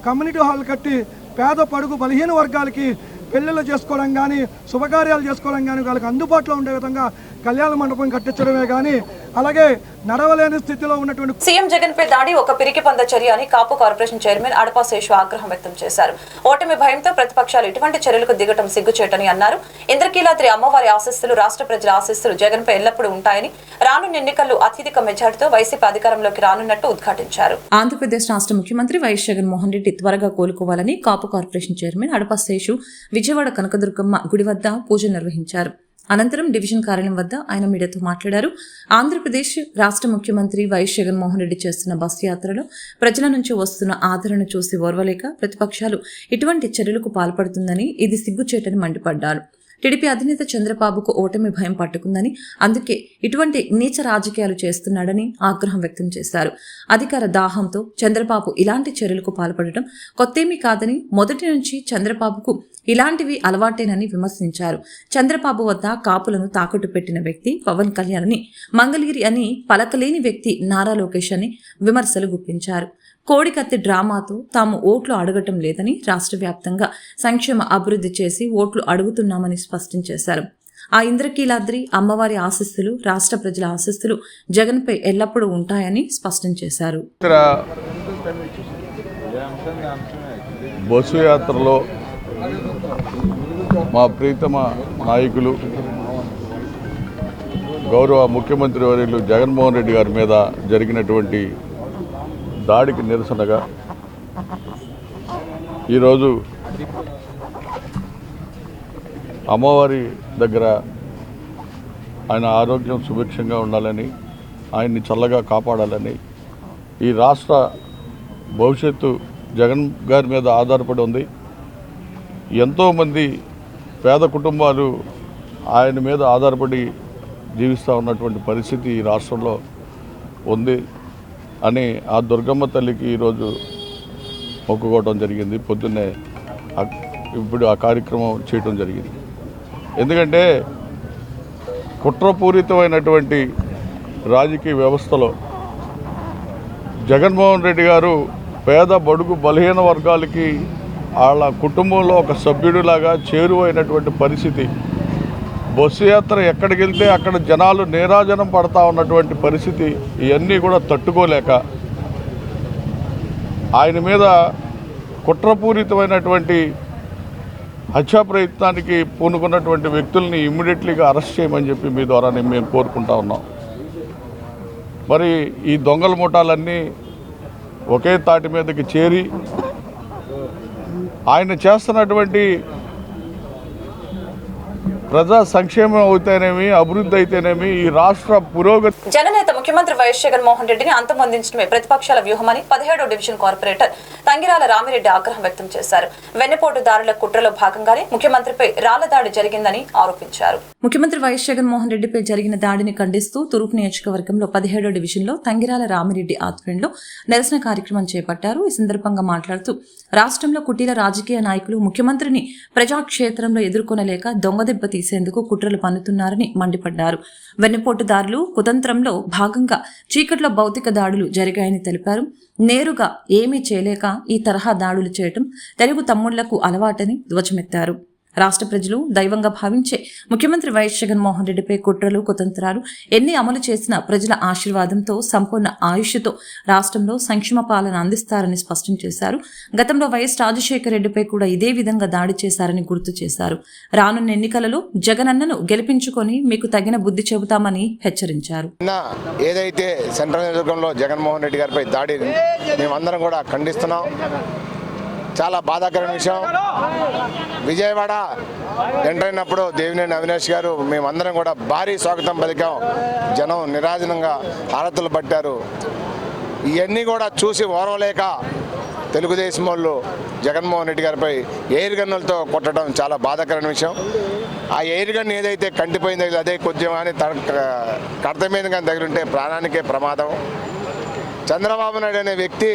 కమ్యూనిటీ హాల్ కట్టి పేద పడుగు బలహీన వర్గాలకి పెళ్ళిళ్ళు చేసుకోవడం కానీ, శుభకార్యాలు చేసుకోవడం కానీ వాళ్ళకి అందుబాటులో ఉండే విధంగా కళ్యాణ మండపం కట్టించడమే కానీ, అలాగే నడవలేని స్థితిలో ఉన్నటువంటి సీఎం జగన్ పై దాడి ఒక పిరికి పంద చర్య అని కాపు కార్పొరేషన్ చైర్మన్ అడపా శేషు ఆగ్రహం వ్యక్తం చేశారు. ఓటమి భయంతో ప్రతిపక్షాలు ఇటువంటి చర్యలకు దిగటం సిగ్గుచేటని అన్నారు. ఇంద్రకీలాద్రి అమ్మవారి ఆశీస్సులు, రాష్ట్ర ప్రజల ఆశీస్సులు జగన్ పై ఎల్లప్పుడూ ఉంటాయని, రానున్న ఎన్నికల్లో అత్యధిక మెజార్టీతో వైసీపీ అధికారంలోకి రానున్నట్టు ఉద్ఘాటించారు. ఆంధ్రప్రదేశ్ రాష్ట్ర ముఖ్యమంత్రి వైఎస్ జగన్మోహన్ రెడ్డి త్వరగా కోలుకోవాలని కాపు కార్పొరేషన్ చైర్మన్ అడపా శేషు విజయవాడ కనకదుర్గమ్మ గుడి వద్ద పూజ నిర్వహించారు. అనంతరం డివిజన్ కార్యాలయం వద్ద ఆయన మీడియాతో మాట్లాడారు. ఆంధ్రప్రదేశ్ రాష్ట్ర ముఖ్యమంత్రి వైఎస్ జగన్మోహన్ రెడ్డి చేస్తున్న బస్సు యాత్రలో ప్రజల నుంచి వస్తున్న ఆదరణ చూసి ఓర్వలేక ప్రతిపక్షాలు ఇటువంటి చర్యలకు పాల్పడుతుందని, ఇది సిగ్గుచేటని మండిపడ్డారు. టీడీపీ అధినేత చంద్రబాబుకు ఓటమి భయం పట్టుకుందని, అందుకే ఇటువంటి నీచ రాజకీయాలు చేస్తున్నాడని ఆగ్రహం వ్యక్తం చేశారు. అధికార దాహంతో చంద్రబాబు ఇలాంటి చర్యలకు పాల్పడటం కొత్తేమీ కాదని, మొదటి నుంచి చంద్రబాబుకు ఇలాంటివి అలవాటేనని విమర్శించారు. చంద్రబాబు వద్ద కాపులను తాకట్టు పెట్టిన వ్యక్తి పవన్ కళ్యాణ్ అని, మంగళగిరి అని పలకలేని వ్యక్తి నారా లోకేష్ అని విమర్శలు గుప్పించారు. కోడికత్తి డ్రామాతో తాము ఓట్లు అడగటం లేదని, రాష్ట్ర వ్యాప్తంగా సంక్షేమ అభివృద్ధి చేసి ఓట్లు అడుగుతున్నామని స్పష్టం చేశారు. ఆ ఇంద్రకీలాద్రి అమ్మవారి ఆశీస్సులు, రాష్ట్ర ప్రజల ఆశీస్సులు జగన్పై ఎల్లప్పుడూ ఉంటాయని స్పష్టం చేశారు. బస్సు యాత్రలో మా ప్రీతమ నాయకులు గౌరవ ముఖ్యమంత్రి వర్యులు జగన్మోహన్ రెడ్డి గారి మీద జరిగినటువంటి దాడికి నిరసనగా ఈరోజు అమ్మవారి దగ్గర ఆయన ఆరోగ్యం సుభిక్షంగా ఉండాలని, ఆయన్ని చల్లగా కాపాడాలని, ఈ రాష్ట్ర భవిష్యత్తు జగన్ గారి మీద ఆధారపడి ఉంది. ఎంతోమంది పేద కుటుంబాలు ఆయన మీద ఆధారపడి జీవిస్తూ ఉన్నటువంటి పరిస్థితి ఈ రాష్ట్రంలో ఉంది అని ఆ దుర్గమ్మ తల్లికి ఈరోజు మొక్కుకోవడం జరిగింది. పొద్దున్నే ఇప్పుడు ఆ కార్యక్రమం చేయడం జరిగింది. ఎందుకంటే కుట్రపూరితమైనటువంటి రాజకీయ వ్యవస్థలో జగన్మోహన్ రెడ్డి గారు పేద బడుగు బలహీన వర్గాలకి వాళ్ళ కుటుంబంలో ఒక సభ్యుడిలాగా చేరువైనటువంటి పరిస్థితి. బస్సు యాత్ర ఎక్కడికి వెళ్తే అక్కడ జనాలు నీరాజనం పడతా ఉన్నటువంటి పరిస్థితి, ఇవన్నీ కూడా తట్టుకోలేక ఆయన మీద కుట్రపూరితమైనటువంటి హత్యా ప్రయత్నానికి పూనుకున్నటువంటి వ్యక్తుల్ని ఇమ్మీడియట్లీగా అరెస్ట్ చేయమని చెప్పి మీ ద్వారా మేము కోరుకుంటా ఉన్నాం. మరి ఈ దొంగల ముఠాలన్నీ ఒకే తాటి మీదకి చేరి ఆయన చేస్తున్నటువంటి ప్రజా సంక్షేమం అయితేనేమి, అభివృద్ధి అయితేనేమి, ఈ రాష్ట్ర పురోగతి. జననేత ముఖ్యమంత్రి వైఎస్ జగన్మోహన్ రెడ్డిని అంతమొందించడమే ప్రతిపక్షాల వ్యూహమని 17వ డివిజన్ కార్పొరేటర్ తంగిరాల రామిరెడ్డి ఆగ్రహం వ్యక్తం చేశారు. వెన్నపోటుదారుల కుట్రలో భాగంగానే ముఖ్యమంత్రిపై రాళ్ల దాడి జరిగిందని ఆరోపించారు. ముఖ్యమంత్రి వైఎస్ జగన్మోహన్ రెడ్డిపై జరిగిన దాడిని ఖండిస్తూ తూర్పు నియోజకవర్గంలో 17వ డివిజన్లో తంగిరాల రామిరెడ్డి ఆధ్వర్యంలో నిరసన కార్యక్రమం చేపట్టారు. ఈ సందర్భంగా మాట్లాడుతూ రాష్ట్రంలో కుటీల రాజకీయ నాయకులు ముఖ్యమంత్రిని ప్రజాక్షేత్రంలో ఎదుర్కొనలేక దొంగదెబ్బ తీసేందుకు కుట్రలు పన్నుతున్నారని మండిపడ్డారు. వెన్నపోటుదారులు కుతంత్రంలో భాగంగా చీకట్లో భౌతిక దాడులు జరిగాయని తెలిపారు. నేరుగా ఏమీ చేయలేక ఈ తరహా దాడులు చేయటం తెలుగు తమ్ముళ్లకు అలవాటని ధ్వజమెత్తారు. రాష్ట్ర ప్రజలు దైవంగా భావించే ముఖ్యమంత్రి వైఎస్ జగన్మోహన్ రెడ్డిపై కుట్రలు కుతంత్రాలు ఎన్ని అమలు చేసినా ప్రజల ఆశీర్వాదంతో సంపూర్ణ ఆయుష్తో రాష్ట్రంలో సంక్షేమ పాలన అందిస్తారని స్పష్టం చేశారు. గతంలో వైఎస్ రాజశేఖర రెడ్డిపై కూడా ఇదే విధంగా దాడి చేశారని గుర్తు చేశారు. రానున్న ఎన్నికలలో జగనన్నను గెలిపించుకొని మీకు తగిన బుద్ధి చెబుతామని హెచ్చరించారు. ఏదైతే సెంట్రల్ నియోజకవర్గంలో జగన్మోహన్ రెడ్డి గారిపై దాడి మేమందరం కూడా ఖండిస్తున్నాం. చాలా బాధాకరమైన విషయం. విజయవాడ ఎంటర్ అయినప్పుడు దేవినేని అవినాష్ గారు మేమందరం కూడా భారీ స్వాగతం పలికాం. జనం నిరాజనంగా హారతులు పట్టారు. ఇవన్నీ కూడా చూసి ఓర్వలేక తెలుగుదేశం వాళ్ళు జగన్మోహన్ రెడ్డి గారిపై ఎయిర్ గన్నులతో కొట్టడం చాలా బాధాకరమైన విషయం. ఆ ఎయిర్ గన్ ఏదైతే కంటిపోయిందో అదే కొద్దిగా కానీ కడత మీద కానీ తగిలింటే ప్రాణానికే ప్రమాదం. చంద్రబాబు నాయుడు అనే వ్యక్తి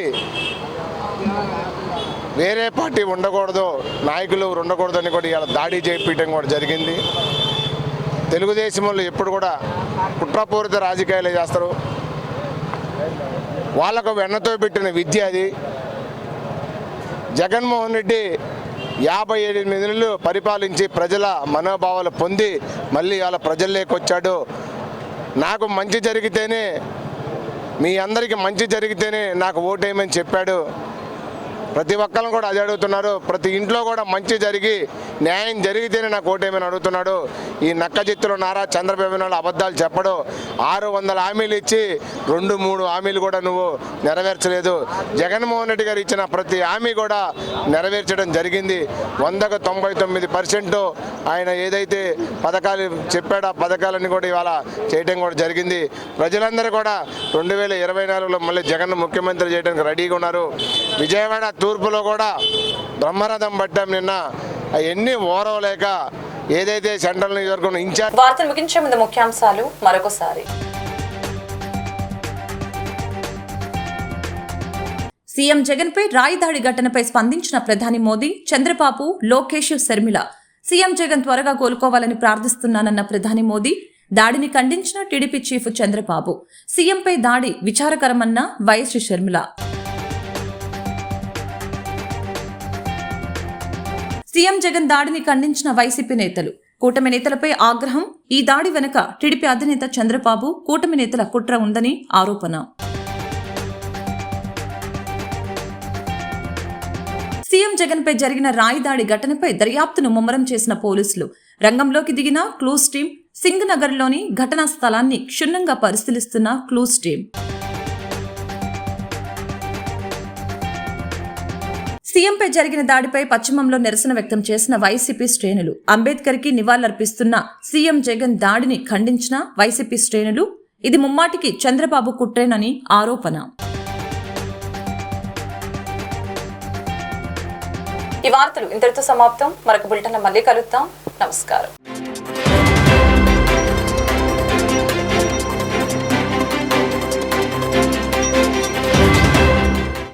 వేరే పార్టీ ఉండకూడదు, నాయకులు ఉండకూడదు అని కూడా ఇలా దాడి చేయించడం కూడా జరిగింది. తెలుగుదేశం వాళ్ళు ఎప్పుడు కూడా కుట్రపూరిత రాజకీయాలు చేస్తారు. వాళ్ళకు వెన్నతో పెట్టిన విద్య అది. జగన్మోహన్ రెడ్డి 58 నెలలు పరిపాలించి ప్రజల మనోభావాలు పొంది మళ్ళీ వాళ్ళ ప్రజల్లోకి వచ్చాడు. నాకు మంచి జరిగితేనే, మీ అందరికీ మంచి జరిగితేనే నాకు ఓటేయమని చెప్పాడు. ప్రతి ఒక్కరిని కూడా అది అడుగుతున్నారు. ప్రతి ఇంట్లో కూడా మంచి జరిగి న్యాయం జరిగితేనే నాకు ఓటేమని అడుగుతున్నాడు. ఈ నక్కజిత్తులు నారా చంద్రబాబు నాయుడు అబద్ధాలు చెప్పడు. 600 హామీలు ఇచ్చి 2-3 హామీలు కూడా నువ్వు నెరవేర్చలేదు. జగన్మోహన్ రెడ్డి గారు ఇచ్చిన ప్రతి హామీ కూడా నెరవేర్చడం జరిగింది. 100కు 99% ఆయన ఏదైతే పథకాలు చెప్పాడో ఆ పథకాలన్నీ కూడా ఇవాళ చేయడం కూడా జరిగింది. ప్రజలందరూ కూడా 2024లో మళ్ళీ జగన్ ముఖ్యమంత్రి చేయడానికి రెడీగా ఉన్నారు. విజయవాడ తూర్పులో కూడా బ్రహ్మరథం పట్టాం నిన్న. అవన్నీ ఓరవలేక ఏదైతే సెంట్రల్ నియోజకవర్గం ఇన్ఛార్జ్. వార్తలు ముగించే ముందు ముఖ్యాంశాలు మరొకసారి. సీఎం జగన్ పై రాయి దాడి ఘటనపై స్పందించిన ప్రధాని మోదీ, చంద్రబాబు, లోకేష్, శర్మిల. సీఎం జగన్ త్వరగా కోలుకోవాలని ప్రార్థిస్తున్నానన్న ప్రధాని మోదీ, దాడిని ఖండించిన టీడీపీ చీఫ్ చంద్రబాబు. సీఎంపై దాడి విచారకరమన్న వైఎస్ షర్మిల. సీఎం జగన్ దాడిని ఖండించిన వైసీపీ నేతలు, కూటమి నేతలపై ఆగ్రహం. ఈ దాడి వెనుక టీడీపీ అధినేత చంద్రబాబు, కూటమి నేతల కుట్ర ఉందని ఆరోపణ. సీఎం జగన్ పై జరిగిన రాయి దాడి ఘటనపై దర్యాప్తును ముమ్మరం చేసిన పోలీసులు. రంగంలోకి దిగిన క్లూస్ టీం. సింగ్ నగర్లోని ఘటనా స్థలాన్ని క్షుణ్ణంగా పరిశీలిస్తున్న క్లూస్ టీం. సీఎంపై జరిగిన దాడిపై పశ్చిమంలో నిరసన వ్యక్తం చేసిన వైసీపీ శ్రేణులు. అంబేద్కర్ కి నివాళులర్పిస్తున్న సీఎం జగన్ దాడిని ఖండించిన వైసీపీ శ్రేణులు. ఇది ముమ్మాటికి చంద్రబాబు కుట్రేనని ఆరోపణ. ఈ వార్తలు ఇంతటితో సమాప్తం. మరొక బులెటిన్లో మళ్ళీ కలుద్దాం. నమస్కారం.